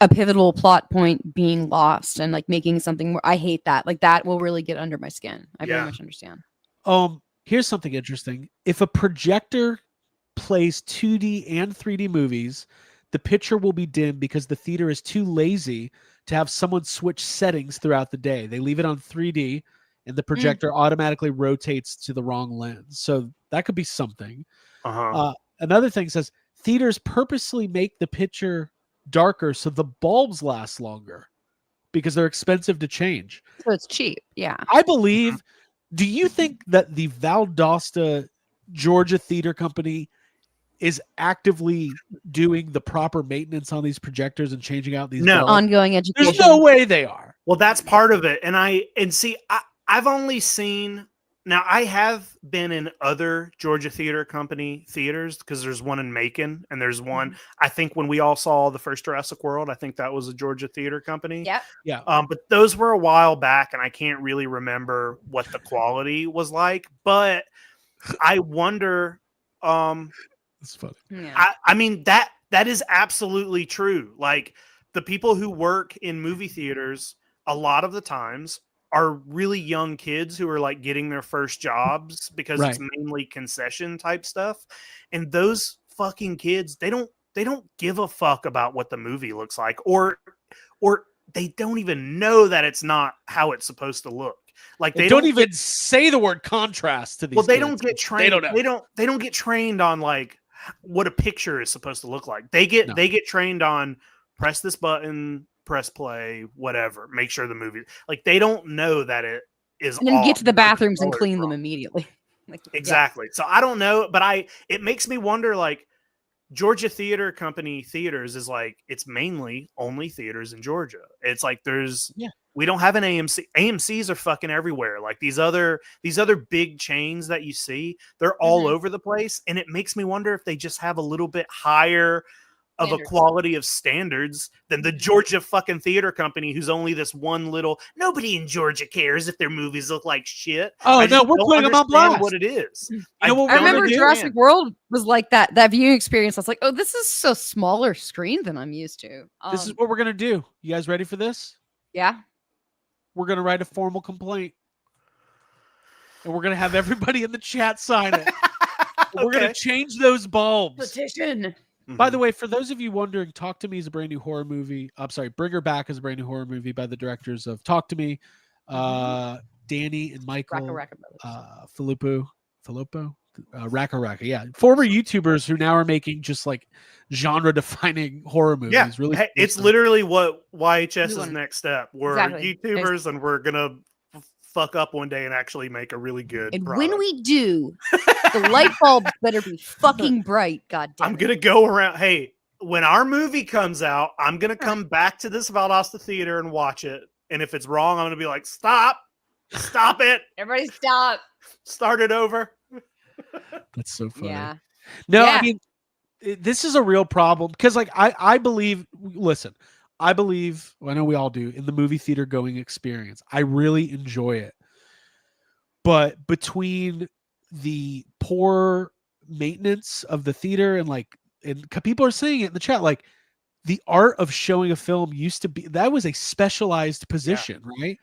[SPEAKER 5] a pivotal plot point being lost and like making something more. I hate that. Like that will really get under my skin. I very much understand.
[SPEAKER 4] Here's something interesting. If a projector plays 2D and 3D movies, the picture will be dim because the theater is too lazy to have someone switch settings throughout the day. They leave it on 3D and the projector automatically rotates to the wrong lens. So that could be something. Another thing says theaters purposely make the picture darker so the bulbs last longer. because they're expensive to change.
[SPEAKER 5] So it's cheap. Yeah.
[SPEAKER 4] I believe. Do you think that the Valdosta, Georgia Theater Company is actively doing the proper maintenance on these projectors and changing out these
[SPEAKER 3] No.
[SPEAKER 4] bulbs?
[SPEAKER 5] Ongoing education.
[SPEAKER 4] There's no way they are.
[SPEAKER 3] Well, that's part of it. And see, I've only seen, now I have been in other Georgia Theater Company theaters, because there's one in Macon and there's one, I think when we all saw the first Jurassic World, I think that was a Georgia Theater Company.
[SPEAKER 5] Yep.
[SPEAKER 4] Yeah.
[SPEAKER 3] But those were a while back and I can't really remember what the quality was like, but I wonder,
[SPEAKER 4] It's funny.
[SPEAKER 5] Yeah.
[SPEAKER 3] I mean, that is absolutely true. Like, the people who work in movie theaters a lot of the times are really young kids who are like getting their first jobs, because it's mainly concession type stuff. And those fucking kids, they don't give a fuck about what the movie looks like, or they don't even know that it's not how it's supposed to look. Like,
[SPEAKER 4] they don't even say the word contrast to these.
[SPEAKER 3] Well, they
[SPEAKER 4] kids.
[SPEAKER 3] don't get trained. They don't get trained on like what a picture is supposed to look like. They get trained on press this button, press play, whatever. Make sure the movie, like, they don't know that it is.
[SPEAKER 5] And then get to the
[SPEAKER 3] off where
[SPEAKER 5] bathrooms and
[SPEAKER 3] color's
[SPEAKER 5] clean them
[SPEAKER 3] from.
[SPEAKER 5] immediately. Like,
[SPEAKER 3] Exactly. So I don't know, but it makes me wonder, like, Georgia Theater Company theaters is like, it's mainly only theaters in Georgia. It's like we don't have an AMC. AMCs are fucking everywhere. Like, these other big chains that you see, they're all over the place. And it makes me wonder if they just have a little bit higher of a quality of standards than the Georgia fucking Theater Company, who's only this one little, nobody in Georgia cares if their movies look like shit.
[SPEAKER 4] Oh, no, we're putting them on blast.
[SPEAKER 3] What it is.
[SPEAKER 5] I remember Jurassic World was like that viewing experience. I was like, oh, this is so smaller screen than I'm used to.
[SPEAKER 4] This is what we're going to do. You guys ready for this?
[SPEAKER 5] Yeah.
[SPEAKER 4] We're going to write a formal complaint. And we're going to have everybody in the chat sign it. We're going to change those bulbs.
[SPEAKER 5] Petition.
[SPEAKER 4] By the way, for those of you wondering, Talk to Me is a brand new horror movie. I'm sorry, Bring Her Back is a brand new horror movie by the directors of Talk to Me, Danny and Michael, Filippo, Raka Raka. Yeah, former YouTubers who now are making just like genre-defining horror movies.
[SPEAKER 3] Yeah,
[SPEAKER 4] really,
[SPEAKER 3] hey, it's literally what YHS's next step. We're YouTubers, and we're gonna fuck up one day and actually make a really good
[SPEAKER 5] and
[SPEAKER 3] product.
[SPEAKER 5] When we do, the light bulbs better be fucking bright. God damn it.
[SPEAKER 3] I'm gonna go around. Hey, when our movie comes out, I'm gonna come back to this Valdosta theater and watch it. And if it's wrong, I'm gonna be like, stop it.
[SPEAKER 5] Everybody stop.
[SPEAKER 3] Start it over.
[SPEAKER 4] That's so funny.
[SPEAKER 5] Yeah.
[SPEAKER 4] No, I mean, this is a real problem because, like, I believe. Listen, I believe. Well, I know we all do in the movie theater going experience. I really enjoy it, but between the poor maintenance of the theater and people are saying it in the chat, like, the art of showing a film used to be, that was a specialized position, right?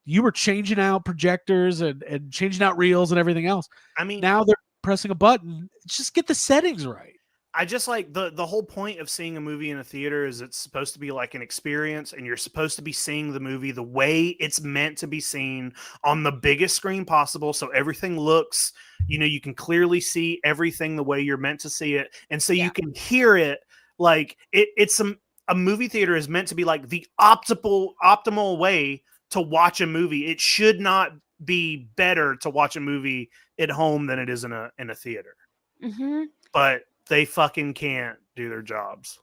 [SPEAKER 4] You were changing out projectors and changing out reels and everything else.
[SPEAKER 3] I mean,
[SPEAKER 4] now they're pressing a button. Just get the settings right.
[SPEAKER 3] I just like the whole point of seeing a movie in a theater is it's supposed to be like an experience, and you're supposed to be seeing the movie the way it's meant to be seen on the biggest screen possible. So everything looks, you can clearly see everything the way you're meant to see it. And so you can hear it like a movie theater is meant to be like the optimal way to watch a movie. It should not be better to watch a movie at home than it is in a theater.
[SPEAKER 5] Mm-hmm.
[SPEAKER 3] But they fucking can't do their jobs.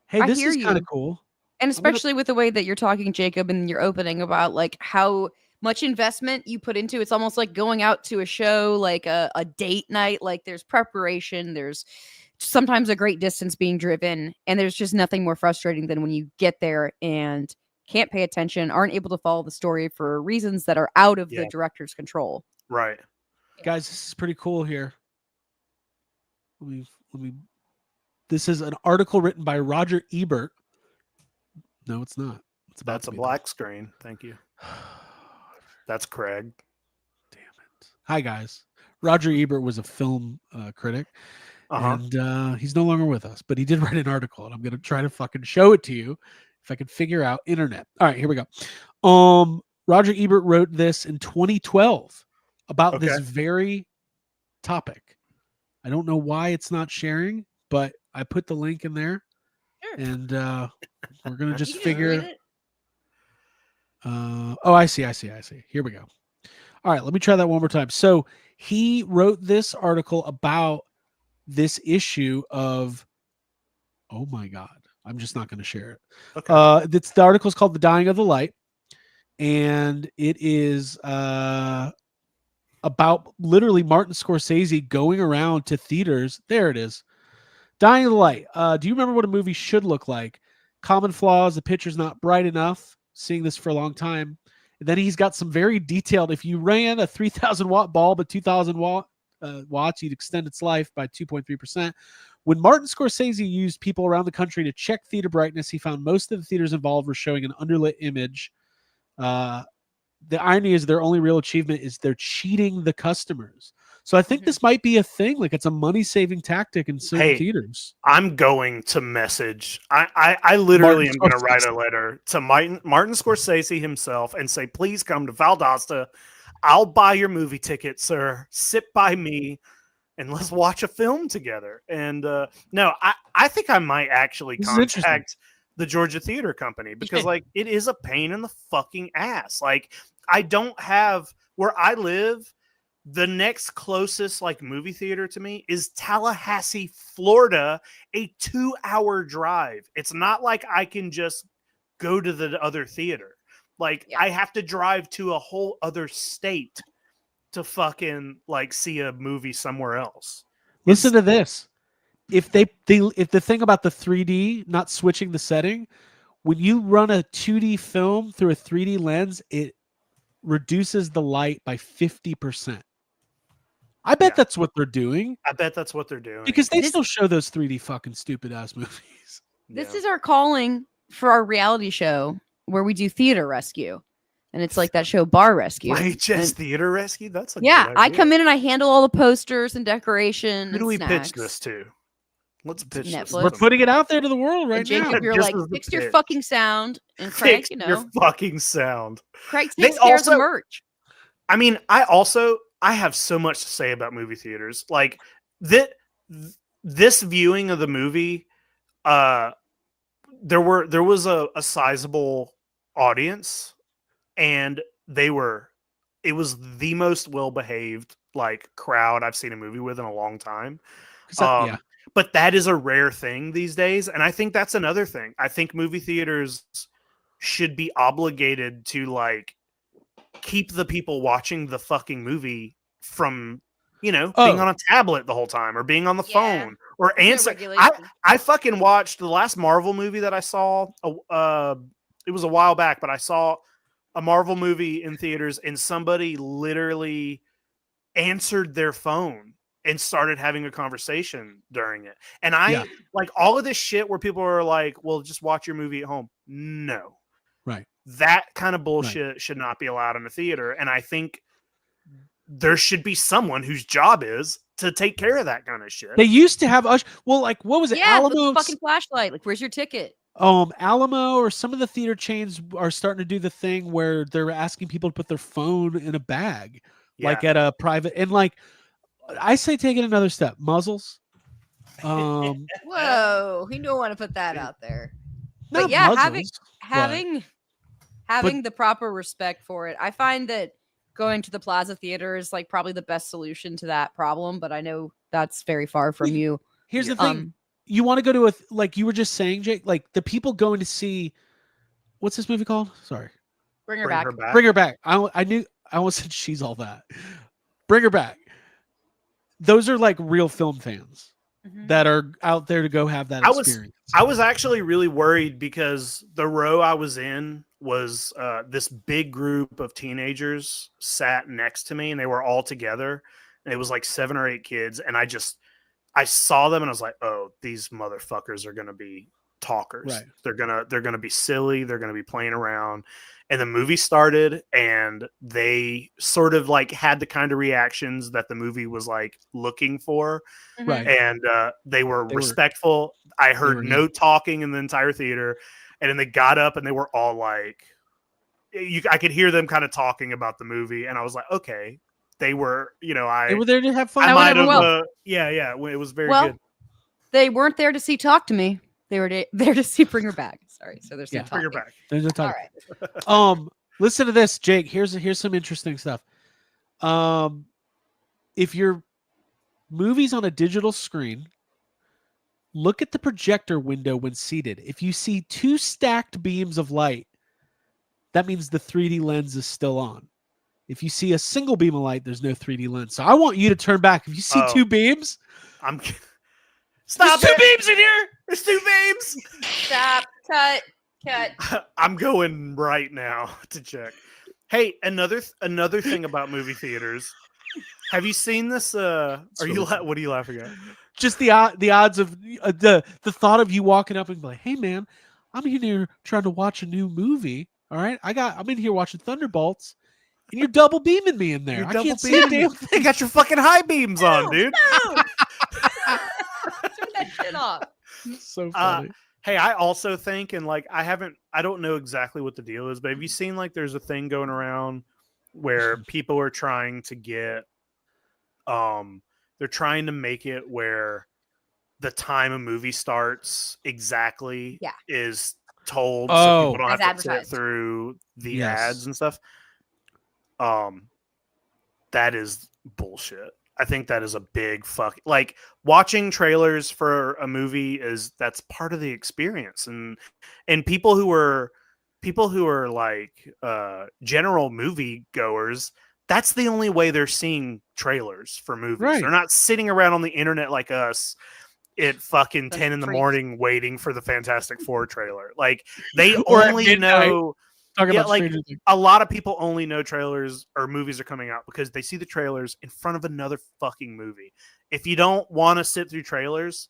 [SPEAKER 4] Hey, this is kind of cool.
[SPEAKER 5] And especially with the way that you're talking, Jacob, and you're opening about like how much investment you put into it's almost like going out to a show, like a date night. Like, there's preparation, there's sometimes a great distance being driven, and there's just nothing more frustrating than when you get there and can't pay attention, aren't able to follow the story for reasons that are out of the director's control.
[SPEAKER 3] Right.
[SPEAKER 4] Guys, this is pretty cool here. This is an article written by Roger Ebert. No, it's not.
[SPEAKER 3] That's a black screen. Thank you. That's Craig.
[SPEAKER 4] Damn it. Hi, guys. Roger Ebert was a film critic. And he's no longer with us, but he did write an article, and I'm going to try to fucking show it to you if I can figure out internet. All right, here we go. Roger Ebert wrote this in 2012 about this very topic. I don't know why it's not sharing, but I put the link in there, and we're going to just figure. Oh, I see. Here we go. All right, let me try that one more time. So he wrote this article about this issue of, oh my God, I'm just not going to share it.
[SPEAKER 3] Okay.
[SPEAKER 4] The article is called "The Dying of the Light," and it is about literally Martin Scorsese going around to theaters. There it is. Dying of the Light. Do you remember what a movie should look like? Common flaws, the picture's not bright enough. Seeing this for a long time. And then he's got some very detailed, if you ran a 3,000 watt bulb at 2,000 watts, you'd extend its life by 2.3%. When Martin Scorsese used people around the country to check theater brightness, he found most of the theaters involved were showing an underlit image. The irony is their only real achievement is they're cheating the customers. So I think this might be a thing. Like it's a money-saving tactic in certain theaters.
[SPEAKER 3] I'm going to message. I literally am going to write a letter to Martin Scorsese himself and say, please come to Valdosta. I'll buy your movie ticket, sir. Sit by me and let's watch a film together. And no, I think I might actually contact the Georgia Theater Company because like it is a pain in the fucking ass. Like I don't have where I live. The next closest like movie theater to me is Tallahassee, Florida, a 2-hour drive. It's not like I can just go to the other theater. Like I have to drive to a whole other state to fucking like see a movie somewhere else.
[SPEAKER 4] Listen to this. If the thing about the 3D not switching the setting, when you run a 2D film through a 3D lens, it reduces the light by 50%. I bet that's what they're doing.
[SPEAKER 3] I bet that's what they're doing.
[SPEAKER 4] Because they still show those 3D fucking stupid ass movies.
[SPEAKER 5] This is our calling for our reality show where we do theater rescue. And it's like that show Bar Rescue.
[SPEAKER 3] VHS Theater Rescue? That's a good
[SPEAKER 5] I
[SPEAKER 3] idea.
[SPEAKER 5] come in and I handle all the posters and decoration.
[SPEAKER 3] Who do we
[SPEAKER 5] snacks.
[SPEAKER 3] pitch this to? Let's pitch
[SPEAKER 5] Netflix.
[SPEAKER 3] this.
[SPEAKER 4] We're putting it out there to the world right
[SPEAKER 5] and Jacob,
[SPEAKER 4] now.
[SPEAKER 5] you're
[SPEAKER 3] Just
[SPEAKER 5] like,
[SPEAKER 3] as the
[SPEAKER 5] fix your
[SPEAKER 3] pitch.
[SPEAKER 5] fucking sound. And Craig,
[SPEAKER 3] Fix your fucking sound.
[SPEAKER 5] Craig
[SPEAKER 3] They
[SPEAKER 5] takes care of
[SPEAKER 3] also-
[SPEAKER 5] the merch.
[SPEAKER 3] I mean, I have so much to say about movie theaters. Like this viewing of the movie, there was a sizable audience, and it was the most well behaved like crowd I've seen a movie with in a long time. But that is a rare thing these days, and I think that's another thing. I think movie theaters should be obligated to like keep the people watching the fucking movie from, being on a tablet the whole time or being on the phone or answer. I fucking watched the last Marvel movie that I saw. It was a while back, but I saw a Marvel movie in theaters and somebody literally answered their phone and started having a conversation during it. And I like all of this shit where people are like, well, just watch your movie at home. No.
[SPEAKER 4] Right.
[SPEAKER 3] That kind of bullshit should not be allowed in a theater. And I think there should be someone whose job is to take care of that kind of shit.
[SPEAKER 4] They used to have like what was it?
[SPEAKER 5] Yeah,
[SPEAKER 4] Alamo,
[SPEAKER 5] the fucking flashlight. Like, where's your ticket?
[SPEAKER 4] Alamo or some of the theater chains are starting to do the thing where they're asking people to put their phone in a bag, like at a private. And like, I say, take it another step. Muzzles.
[SPEAKER 5] Whoa, you don't want to put that out there.
[SPEAKER 4] Not
[SPEAKER 5] But yeah,
[SPEAKER 4] muzzles,
[SPEAKER 5] having the proper respect for it. I find that going to the Plaza Theater is like probably the best solution to that problem, but I know that's very far from you.
[SPEAKER 4] Here's the thing. You want to go to like you were just saying, Jake, like the people going to see, what's this movie called? Sorry.
[SPEAKER 5] Bring her back.
[SPEAKER 4] Bring her back. I almost said She's All That. Bring her back. Those are like real film fans that are out there to go have that experience.
[SPEAKER 3] I was actually really worried because the row I was in was this big group of teenagers sat next to me and they were all together. And it was like 7 or 8 kids. And I saw them and I was like, oh, these motherfuckers are going to be talkers.
[SPEAKER 4] Right.
[SPEAKER 3] They're going to be silly. They're going to be playing around. And the movie started and they sort of like had the kind of reactions that the movie was like looking for.
[SPEAKER 4] Right.
[SPEAKER 3] And they were respectful. I heard no talking in the entire theater. And then they got up and they were all like, I could hear them kind of talking about the movie. And I was like, okay, they were,
[SPEAKER 4] they were there to have fun.
[SPEAKER 3] I might have, it was very good.
[SPEAKER 5] They weren't there to see Talk to Me. They were there to see Bring Her Back. Sorry. So there's no
[SPEAKER 3] Bring Her Back.
[SPEAKER 4] There's no talk.
[SPEAKER 5] All right.
[SPEAKER 4] Listen to this, Jake. Here's some interesting stuff. If your movie's on a digital screen, look at the projector window when seated. If you see two stacked beams of light, that means the 3D lens is still on. If you see a single beam of light, there's no 3D lens. So I want you to turn back. If you see two beams,
[SPEAKER 3] I'm stop.
[SPEAKER 4] There's two beams in here.
[SPEAKER 3] There's two beams.
[SPEAKER 5] Stop. Cut.
[SPEAKER 3] I'm going right now to check. Hey, another thing about movie theaters. Have you seen this? What are you laughing at?
[SPEAKER 4] Just the odds of the thought of you walking up and be like, "Hey, man, I'm in here trying to watch a new movie. All right, I'm in here watching Thunderbolts, and you're double beaming me in there. I can't see a damn thing.
[SPEAKER 3] You got your fucking high beams on, dude.
[SPEAKER 5] No. Turn that shit off.
[SPEAKER 4] So funny.
[SPEAKER 3] Hey, I also think, and like I don't know exactly what the deal is, but have you seen like there's a thing going around where people are trying to get, they're trying to make it where the time a movie starts exactly is told, so people don't have to sit through the ads and stuff. That is bullshit. I think that is a big fuck. Like watching trailers for a movie that's part of the experience, and people who are like general movie goers, that's the only way they're seeing trailers for movies.
[SPEAKER 4] Right.
[SPEAKER 3] They're not sitting around on the internet like us at fucking 10 in the morning waiting for the Fantastic Four trailer. Like they only know. Like a lot of people only know trailers or movies are coming out because they see the trailers in front of another fucking movie. If you don't want to sit through trailers,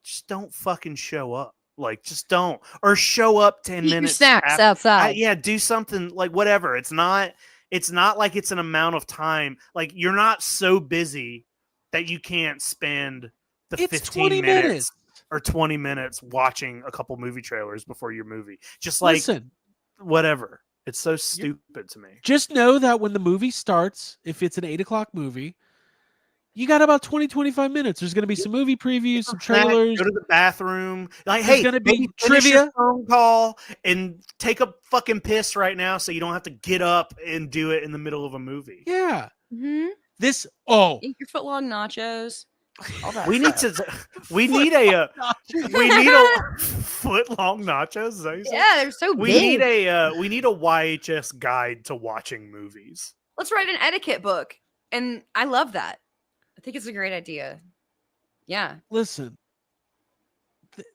[SPEAKER 3] just don't fucking show up. Like, just don't. Or show up 10 minutes.
[SPEAKER 5] Your snacks outside.
[SPEAKER 3] Do something like whatever. It's not like it's an amount of time. Like you're not so busy that you can't spend the 15 minutes or 20 minutes watching a couple movie trailers before your movie. Just like whatever. It's so stupid to me.
[SPEAKER 4] Just know that when the movie starts, if it's an 8:00 movie, you got about 20-25 minutes. There's going to be some movie previews, some trailers.
[SPEAKER 3] Go to the bathroom. Like,
[SPEAKER 4] There's
[SPEAKER 3] hey,
[SPEAKER 4] going to be
[SPEAKER 3] trivia, phone call, and take a fucking piss right now, so you don't have to get up and do it in the middle of a movie.
[SPEAKER 4] Yeah.
[SPEAKER 5] Mm-hmm.
[SPEAKER 4] Eat
[SPEAKER 5] your foot long nachos.
[SPEAKER 3] We need a foot long nachos. Is that
[SPEAKER 5] yeah, they're so
[SPEAKER 3] we
[SPEAKER 5] big.
[SPEAKER 3] We need a YHS guide to watching movies.
[SPEAKER 5] Let's write an etiquette book, and I love that. I think it's a great idea. Yeah.
[SPEAKER 4] Listen,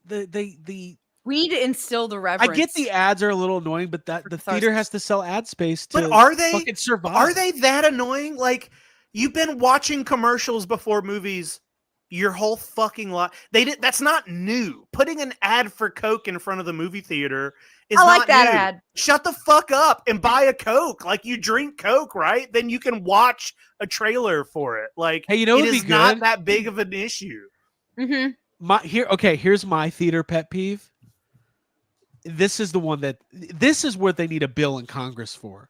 [SPEAKER 4] we
[SPEAKER 5] need to instill the reverence.
[SPEAKER 4] I get the ads are a little annoying, but that the theater has to sell ad space to.
[SPEAKER 3] But are they
[SPEAKER 4] fucking survive?
[SPEAKER 3] Are they that annoying? Like you've been watching commercials before movies your whole fucking life. That's not new. Putting an ad for Coke in front of the movie theater is not
[SPEAKER 5] like that
[SPEAKER 3] new.
[SPEAKER 5] ad.
[SPEAKER 3] Shut the fuck up and buy a Coke. Like you drink Coke, right? Then you can watch a trailer for it. Like,
[SPEAKER 4] hey, you know,
[SPEAKER 3] it is not that big of an issue.
[SPEAKER 5] Mm-hmm.
[SPEAKER 4] Here's my theater pet peeve. This is what they need a bill in Congress for.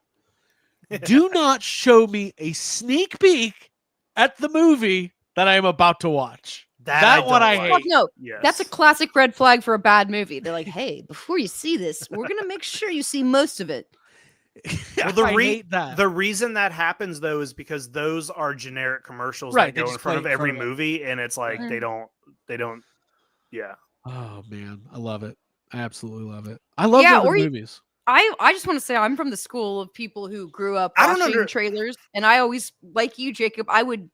[SPEAKER 4] Do not show me a sneak peek at the movie that I am about to watch. That one I hate.
[SPEAKER 5] Well, no, that's a classic red flag for a bad movie. They're like, hey, before you see this, we're going to make sure you see most of it.
[SPEAKER 3] Well, the reason that happens, though, is because those are generic commercials that go in front of every movie, and it's like they don't, yeah.
[SPEAKER 4] Oh, man. I love it. I absolutely love it. I love movies.
[SPEAKER 5] I just want to say I'm from the school of people who grew up watching trailers, and I always, like you, Jacob, I would,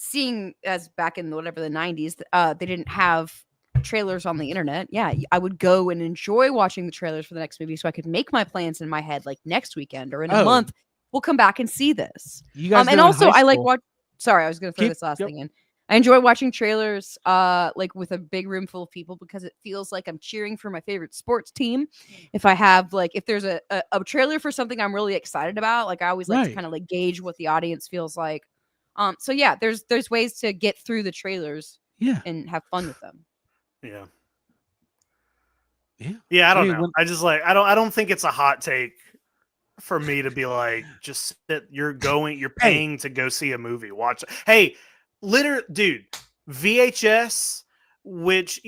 [SPEAKER 5] seeing as back in the 90s, they didn't have trailers on the internet. Yeah, I would go and enjoy watching the trailers for the next movie so I could make my plans in my head, like next weekend or in a month, we'll come back and see this.
[SPEAKER 4] You guys
[SPEAKER 5] and also I like watch. Sorry, I was going to throw this last thing in. I enjoy watching trailers like with a big room full of people because it feels like I'm cheering for my favorite sports team. If I have if there's a trailer for something I'm really excited about, like I always like to kind of like gauge what the audience feels like. So yeah, there's ways to get through the trailers and have fun with them.
[SPEAKER 3] Yeah. I don't know. I just I don't think it's a hot take for me to be like, just sit, you're paying to go see a movie. Watch. Hey, dude, VHS, which,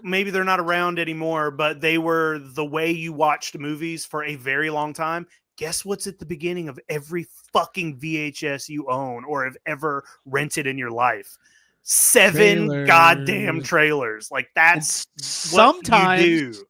[SPEAKER 3] maybe they're not around anymore, but they were the way you watched movies for a very long time. Guess what's at the beginning of every fucking VHS you own or have ever rented in your life? 7 goddamn trailers. Like that's what
[SPEAKER 4] sometimes
[SPEAKER 3] you do.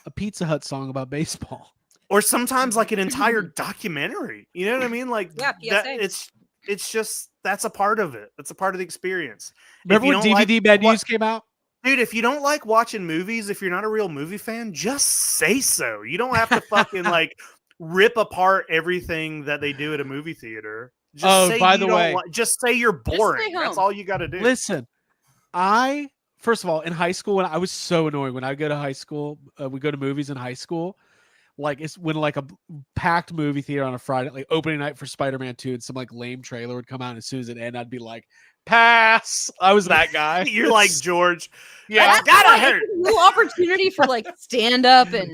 [SPEAKER 4] a Pizza Hut song about baseball.
[SPEAKER 3] Or sometimes like an entire documentary. You know what I mean? Like
[SPEAKER 5] Yeah,
[SPEAKER 3] that,
[SPEAKER 5] PSA.
[SPEAKER 3] it's just that's a part of it. That's a part of the experience.
[SPEAKER 4] Remember when DVD menus came out?
[SPEAKER 3] Dude, if you don't like watching movies, if you're not a real movie fan, just say so. You don't have to fucking like rip apart everything that they do at a movie theater. Just say
[SPEAKER 4] by the way,
[SPEAKER 3] just say you're boring. That's all you got to do.
[SPEAKER 4] Listen, first of all, in high school, when I was so annoying, when I go to high school, we go to movies in high school. Like it's when like a packed movie theater on a Friday, like opening night for Spider-Man 2, and some like lame trailer would come out, and as soon as it ended, I'd be like, pass. I was that guy.
[SPEAKER 3] You're like George.
[SPEAKER 4] Yeah,
[SPEAKER 5] that's gotta hurt. New opportunity for like stand up and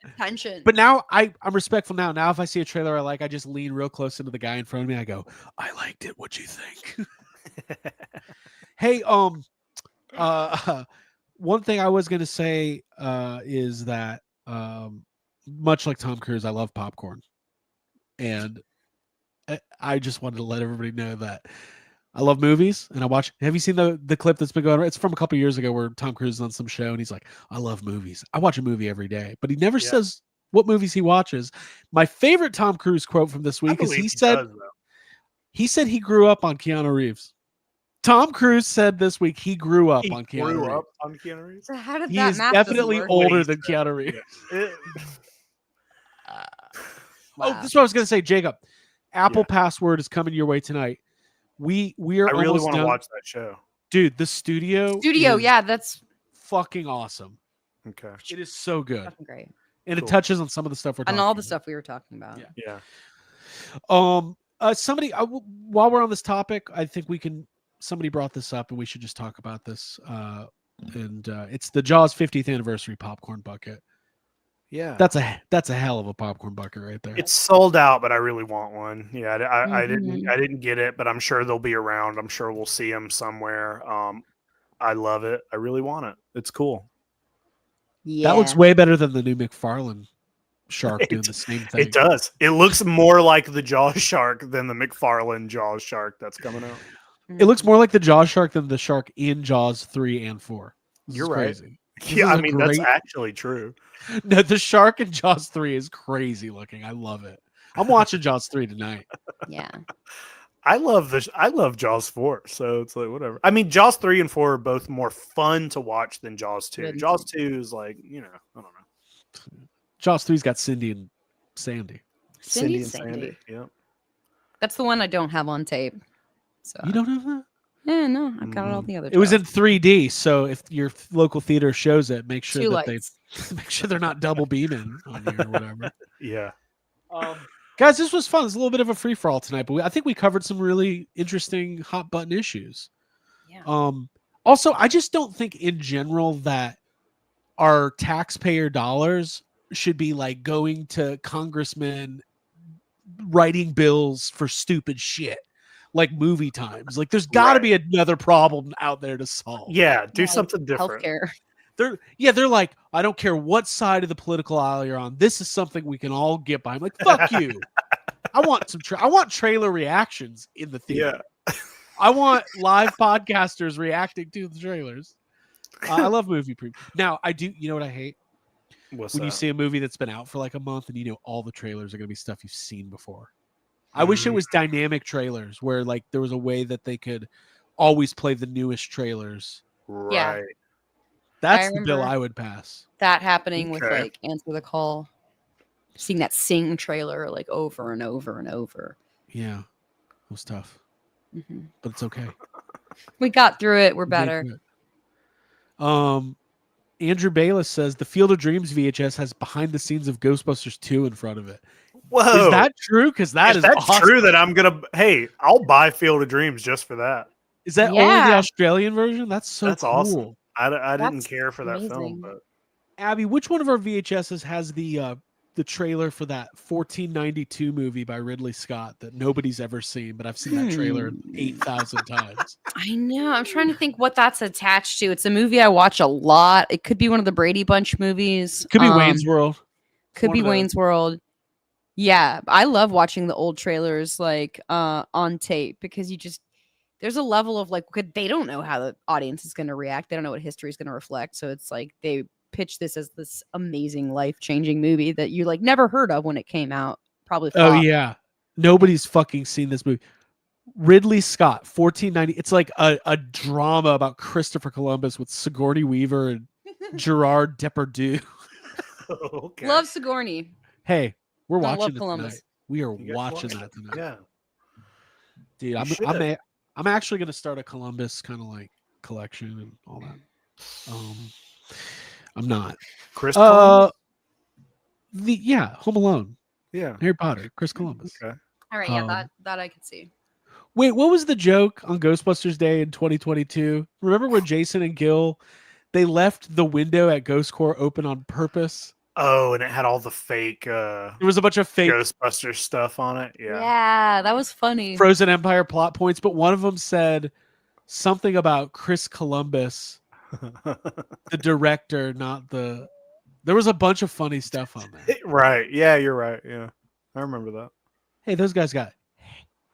[SPEAKER 5] attention.
[SPEAKER 4] But now I'm respectful now. Now if I see a trailer I like, I just lean real close into the guy in front of me. I go, I liked it. What'd you think? Hey, one thing I was gonna say is that much like Tom Cruise, I love popcorn, and I just wanted to let everybody know that I love movies and I watch. Have you seen the clip that's been going around? It's from a couple years ago where Tom Cruise is on some show and he's like, I love movies. I watch a movie every day, but he never says what movies he watches. My favorite Tom Cruise quote from this week is he said he grew up on Keanu Reeves. Tom Cruise said this week he grew up on Keanu Reeves.
[SPEAKER 5] So how did
[SPEAKER 4] he
[SPEAKER 5] that
[SPEAKER 4] is
[SPEAKER 5] math
[SPEAKER 4] definitely
[SPEAKER 5] work?
[SPEAKER 4] older than Keanu Reeves.
[SPEAKER 5] Wow.
[SPEAKER 4] Oh, this is what I was going to say, Jacob. Apple Password is coming your way tonight. We are.
[SPEAKER 3] I really
[SPEAKER 4] want
[SPEAKER 3] to watch that show,
[SPEAKER 4] dude. The studio,
[SPEAKER 5] that's
[SPEAKER 4] fucking awesome.
[SPEAKER 3] Okay,
[SPEAKER 4] it is so good,
[SPEAKER 5] great,
[SPEAKER 4] and it touches on some of the stuff we're talking
[SPEAKER 5] and all
[SPEAKER 4] about.
[SPEAKER 5] the stuff we were talking about.
[SPEAKER 3] Yeah.
[SPEAKER 4] Somebody, while we're on this topic, I think somebody brought this up, and we should just talk about this. And it's the Jaws 50th anniversary popcorn bucket.
[SPEAKER 3] Yeah,
[SPEAKER 4] that's a hell of a popcorn bucket right there.
[SPEAKER 3] It's sold out, but I really want one. Yeah, I didn't get it, but I'm sure they'll be around. I'm sure we'll see them somewhere. I love it. I really want it. It's cool.
[SPEAKER 5] Yeah,
[SPEAKER 4] that looks way better than the new McFarlane shark doing the same thing.
[SPEAKER 3] It does. It looks more like the Jaws shark than the McFarlane Jaws shark that's coming out.
[SPEAKER 4] It looks more like the Jaws shark than the shark in Jaws 3 and 4.
[SPEAKER 3] You're right.
[SPEAKER 4] Crazy.
[SPEAKER 3] Yeah, I mean that's actually true.
[SPEAKER 4] No, the shark in Jaws 3 is crazy looking. I love it. I'm watching Jaws 3 tonight.
[SPEAKER 5] Yeah.
[SPEAKER 3] I love Jaws 4, so it's like whatever. I mean, Jaws 3 and 4 are both more fun to watch than Jaws 2.
[SPEAKER 5] Good.
[SPEAKER 3] Jaws 2 is like, I don't know.
[SPEAKER 4] Jaws 3's got Cindy and Sandy.
[SPEAKER 5] Cindy and Sandy.
[SPEAKER 3] Yeah.
[SPEAKER 5] That's the one I don't have on tape. So
[SPEAKER 4] You don't have that?
[SPEAKER 5] Yeah, no, I've got all the other.
[SPEAKER 4] It was in 3D, so if your local theater shows it, make sure that
[SPEAKER 5] lights.
[SPEAKER 4] make sure they're not double beaming on you or whatever.
[SPEAKER 3] Yeah.
[SPEAKER 4] Guys, this was fun. It's a little bit of a free for all tonight, but I think we covered some really interesting hot button issues.
[SPEAKER 5] Yeah.
[SPEAKER 4] Also, I just don't think in general that our taxpayer dollars should be like going to congressmen writing bills for stupid shit like movie times. Like there's got to be another problem out there to solve.
[SPEAKER 3] Yeah, do something different.
[SPEAKER 5] Healthcare.
[SPEAKER 4] They're like, I don't care what side of the political aisle you're on. This is something we can all get behind. Like, fuck you. I want I want trailer reactions in the theater.
[SPEAKER 3] Yeah.
[SPEAKER 4] I want live podcasters reacting to the trailers. I love movie previews. Now, I do. You know what I hate?
[SPEAKER 3] What's
[SPEAKER 4] when
[SPEAKER 3] that?
[SPEAKER 4] you see a movie that's been out for like a month and you know all the trailers are going to be stuff you've seen before. I wish it was dynamic trailers where like there was a way that they could always play the newest trailers.
[SPEAKER 3] Right.
[SPEAKER 5] Yeah.
[SPEAKER 4] That's the bill I would pass.
[SPEAKER 5] That happening with like Answer the Call. Seeing that Sing trailer like over and over and over.
[SPEAKER 4] Yeah. It was tough.
[SPEAKER 5] Mm-hmm.
[SPEAKER 4] But it's okay.
[SPEAKER 5] We got through it. We're better.
[SPEAKER 4] Andrew Bayless says the Field of Dreams VHS has behind the scenes of Ghostbusters 2 in front of it.
[SPEAKER 3] Whoa.
[SPEAKER 4] Is that true? Because that's awesome.
[SPEAKER 3] True that I'm gonna I'll buy Field of Dreams just for that.
[SPEAKER 4] Is that only the Australian version? That's cool.
[SPEAKER 3] Awesome. I didn't care for that film, but
[SPEAKER 4] Abby, which one of our VHSs has the trailer for that 1492 movie by Ridley Scott that nobody's ever seen, but I've seen that trailer 8,000 times.
[SPEAKER 5] I know. I'm trying to think what that's attached to. It's a movie I watch a lot. It could be one of the Brady Bunch movies.
[SPEAKER 4] Could be Wayne's World.
[SPEAKER 5] Could be Wayne's World. Yeah, I love watching the old trailers like on tape because there's a level of like they don't know how the audience is going to react. They don't know what history is going to reflect. So it's like they pitch this as this amazing life-changing movie that you like never heard of when it came out. Probably
[SPEAKER 4] Oh
[SPEAKER 5] flopped.
[SPEAKER 4] yeah, nobody's fucking seen this movie. Ridley Scott, 1490. It's like a drama about Christopher Columbus with Sigourney Weaver and Gerard Depardieu.
[SPEAKER 3] Okay.
[SPEAKER 5] Love Sigourney.
[SPEAKER 4] Hey, we're
[SPEAKER 5] Don't love
[SPEAKER 4] watching it
[SPEAKER 5] Columbus.
[SPEAKER 4] tonight. We are
[SPEAKER 3] You guys
[SPEAKER 4] watching
[SPEAKER 3] watch
[SPEAKER 4] that
[SPEAKER 3] it?
[SPEAKER 4] tonight.
[SPEAKER 3] Yeah.
[SPEAKER 4] Dude,
[SPEAKER 3] You
[SPEAKER 4] I'm
[SPEAKER 3] should.
[SPEAKER 4] I'm actually gonna start a Columbus kind of like collection and all that. I'm not.
[SPEAKER 3] Chris Columbus?
[SPEAKER 4] Home Alone,
[SPEAKER 3] Yeah.
[SPEAKER 4] Harry Potter, Chris Columbus.
[SPEAKER 3] Okay.
[SPEAKER 5] All right, yeah,
[SPEAKER 4] Um,
[SPEAKER 5] that I could see.
[SPEAKER 4] Wait, what was the joke on Ghostbusters Day in 2022? Remember when Jason and Gil they left the window at Ghost Corps open on purpose?
[SPEAKER 3] Oh, and it had all the fake
[SPEAKER 4] There was a bunch of fake
[SPEAKER 3] Ghostbusters stuff on it.
[SPEAKER 5] Yeah,
[SPEAKER 3] Yeah.
[SPEAKER 5] that was funny.
[SPEAKER 4] Frozen Empire plot points, but one of them said something about Chris Columbus, the director, not the. There was a bunch of funny stuff on there.
[SPEAKER 3] Right. Yeah, you're right. Yeah. I remember that.
[SPEAKER 4] Hey, those guys got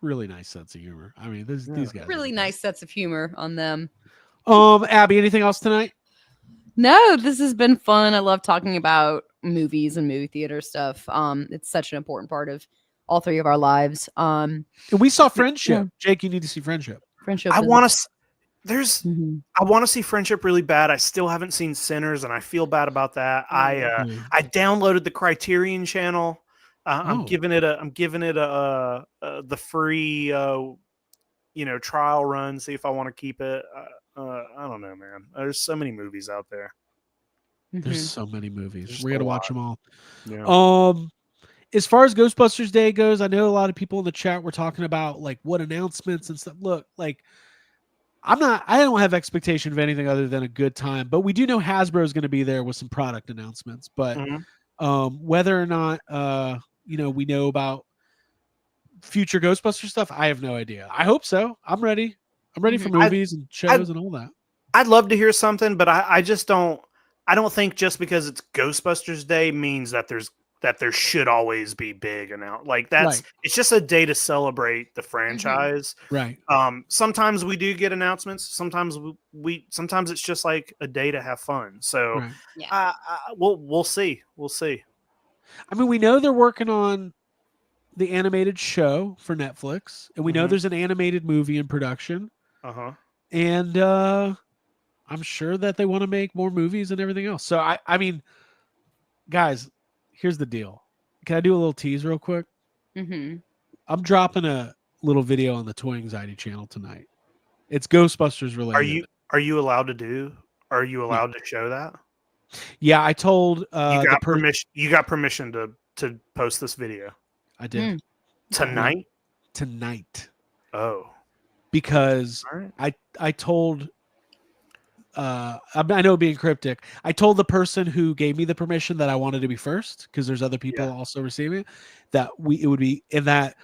[SPEAKER 4] really nice sense of humor. I mean, these guys are
[SPEAKER 5] Really
[SPEAKER 4] the
[SPEAKER 5] nice sets of humor on them.
[SPEAKER 4] best. Abby, anything else tonight?
[SPEAKER 5] No, this has been fun. I love talking about movies and movie theater stuff. It's such an important part of all three of our lives.
[SPEAKER 4] And we saw Friendship.
[SPEAKER 5] Yeah.
[SPEAKER 4] Jake, you need to see Friendship.
[SPEAKER 5] Friendship.
[SPEAKER 3] I
[SPEAKER 5] is-
[SPEAKER 3] want to. There's.
[SPEAKER 5] Mhm.
[SPEAKER 3] I want to see Friendship really bad. I still haven't seen Sinners, and I feel bad about that.
[SPEAKER 4] Mhm.
[SPEAKER 3] I downloaded the Criterion channel. I'm
[SPEAKER 4] Oh.
[SPEAKER 3] giving it the free trial run. See if I want to keep it. I don't know, man. There's so many movies out there.
[SPEAKER 4] There's
[SPEAKER 5] Mhm.
[SPEAKER 4] so many movies.
[SPEAKER 3] Just
[SPEAKER 4] We're
[SPEAKER 3] a
[SPEAKER 4] gonna watch
[SPEAKER 3] lot.
[SPEAKER 4] them all. As far as Ghostbusters Day goes, I know a lot of people in the chat were talking about like what announcements and stuff. Look, like I don't have expectation of anything other than a good time, but we do know Hasbro is going to be there with some product announcements. But
[SPEAKER 3] Mhm.
[SPEAKER 4] whether or not we know about future Ghostbuster stuff, I have no idea. I hope so. I'm ready. I'm ready for movies and shows and all that.
[SPEAKER 3] I'd love to hear something, but I just don't. I don't think just because it's Ghostbusters Day means that there should always be big announcement. Like that's
[SPEAKER 4] Right.
[SPEAKER 3] it's just a day to celebrate the franchise.
[SPEAKER 4] Right.
[SPEAKER 3] Sometimes we do get announcements. Sometimes sometimes it's just like a day to have fun. So
[SPEAKER 4] Right.
[SPEAKER 5] Yeah.
[SPEAKER 3] we'll see. We'll see.
[SPEAKER 4] I mean, we know they're working on the animated show for Netflix, and we know
[SPEAKER 3] Mhm.
[SPEAKER 4] there's an animated movie in production,
[SPEAKER 3] Uh-huh.
[SPEAKER 4] and I'm sure that they want to make more movies and everything else. So I mean, guys, here's the deal. Can I do a little tease real quick?
[SPEAKER 5] Mm-hmm.
[SPEAKER 4] I'm dropping a little video on the Toy Anxiety channel tonight. It's Ghostbusters related.
[SPEAKER 3] Are you allowed to show that?
[SPEAKER 4] Yeah, I told
[SPEAKER 3] You got permission. You got permission to post this video
[SPEAKER 4] I did
[SPEAKER 3] tonight.
[SPEAKER 4] tonight
[SPEAKER 3] Oh,
[SPEAKER 4] because
[SPEAKER 3] all right.
[SPEAKER 4] I told I know being cryptic. I told the person who gave me the permission that I wanted to be first because there's other people also receiving it. That it would be in that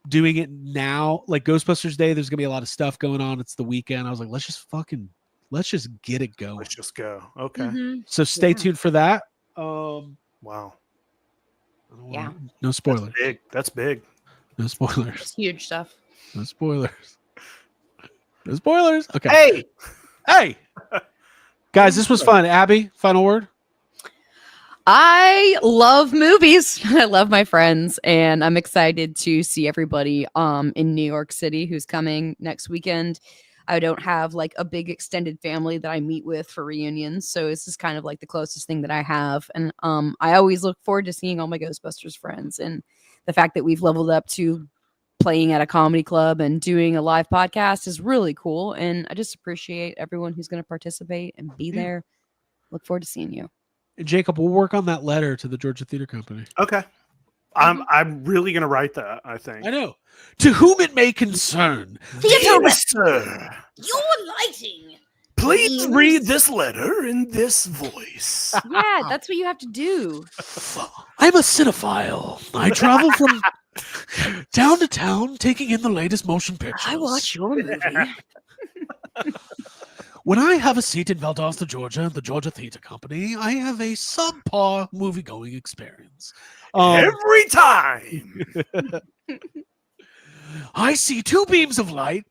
[SPEAKER 4] doing it now, like Ghostbusters Day. There's gonna be a lot of stuff going on. It's the weekend. I was like, let's just get it going.
[SPEAKER 3] Let's just go. Okay.
[SPEAKER 5] Mm-hmm.
[SPEAKER 4] So stay tuned for that.
[SPEAKER 3] Wow.
[SPEAKER 5] Yeah.
[SPEAKER 4] No spoilers.
[SPEAKER 3] That's big.
[SPEAKER 4] No spoilers.
[SPEAKER 5] It's huge stuff.
[SPEAKER 4] No spoilers. No spoilers. Okay.
[SPEAKER 3] Hey.
[SPEAKER 4] Hey. Guys, this was fun. Abby, final word.
[SPEAKER 5] I love movies. I love my friends, and I'm excited to see everybody in New York City who's coming next weekend. I don't have like a big extended family that I meet with for reunions, so this is kind of like the closest thing that I have. And I always look forward to seeing all my Ghostbusters friends, and the fact that we've leveled up to playing at a comedy club and doing a live podcast is really cool. And I just appreciate everyone who's going to participate and be there. Look forward to seeing you.
[SPEAKER 4] Jacob, we'll work on that letter to the Georgia Theater Company.
[SPEAKER 3] Okay. I'm really gonna write that. I think.
[SPEAKER 4] I know. To whom it may concern.
[SPEAKER 3] Dear sir,
[SPEAKER 5] Your lighting.
[SPEAKER 3] please read this letter in this voice.
[SPEAKER 5] Yeah, that's what you have to do.
[SPEAKER 4] I'm a cinephile. I travel from town to town, taking in the latest motion pictures.
[SPEAKER 5] your movie.
[SPEAKER 4] When I have a seat in Valdosta, Georgia, at the Georgia Theater Company, I have a subpar movie-going experience.
[SPEAKER 3] Every time.
[SPEAKER 4] I see two beams of light,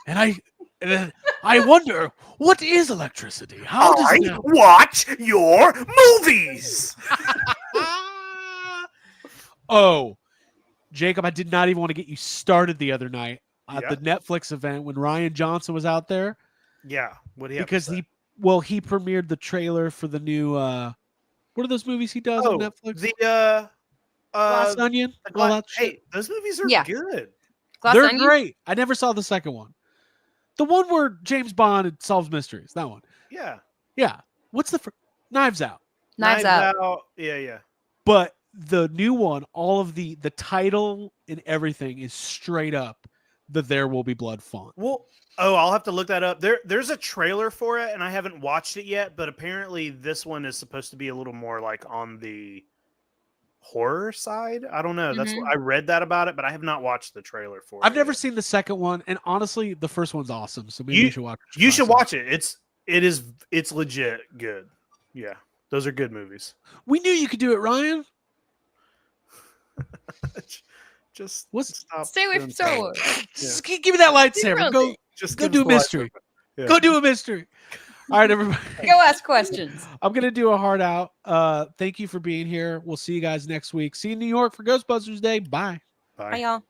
[SPEAKER 4] and I wonder, what is electricity? How does it happen?
[SPEAKER 3] watch your movies.
[SPEAKER 4] Oh, Jacob, I did not even want to get you started the other night at
[SPEAKER 3] Yeah.
[SPEAKER 4] the Netflix event when Ryan Johnson was out there
[SPEAKER 3] Yeah. What do you have to
[SPEAKER 4] because
[SPEAKER 3] say?
[SPEAKER 4] he premiered the trailer for the new what are those movies he does on Netflix?
[SPEAKER 3] The
[SPEAKER 4] Glass Onion.
[SPEAKER 3] the
[SPEAKER 4] All
[SPEAKER 3] Gla-
[SPEAKER 4] that shit.
[SPEAKER 3] hey, those movies are
[SPEAKER 5] Yeah.
[SPEAKER 3] good.
[SPEAKER 5] Glass
[SPEAKER 4] They're
[SPEAKER 5] Onion?
[SPEAKER 4] great. I never saw the second one. The one where James Bond solves mysteries. That one.
[SPEAKER 3] Yeah.
[SPEAKER 4] Yeah. What's the Knives Out?
[SPEAKER 5] Knives Out.
[SPEAKER 3] Yeah, yeah.
[SPEAKER 4] But the new one, all of the title and everything is straight up the There Will Be Blood font.
[SPEAKER 3] Well, I'll have to look that up. There's a trailer for it, and I haven't watched it yet. But apparently, this one is supposed to be a little more like on the horror side. I don't know. That's what I read that about it, but I have not watched the trailer for it.
[SPEAKER 4] I've never
[SPEAKER 3] yet.
[SPEAKER 4] seen the second one, and honestly, the first one's awesome. So maybe you should watch it.
[SPEAKER 3] You should watch it. It's legit good. Yeah, those are good movies.
[SPEAKER 4] We knew you could do it, Ryan.
[SPEAKER 3] Just
[SPEAKER 4] Stop.
[SPEAKER 5] Stay away from Star Wars.
[SPEAKER 4] Just give me that lightsaber. Go
[SPEAKER 3] give
[SPEAKER 4] do a
[SPEAKER 3] us the
[SPEAKER 4] mystery.
[SPEAKER 3] Yeah.
[SPEAKER 4] Go do a mystery. All right, everybody.
[SPEAKER 5] Go ask questions.
[SPEAKER 4] I'm gonna do a hard out. Thank you for being here. We'll see you guys next week. See you in New York for Ghostbusters Day. Bye.
[SPEAKER 3] Bye.
[SPEAKER 5] Bye, y'all.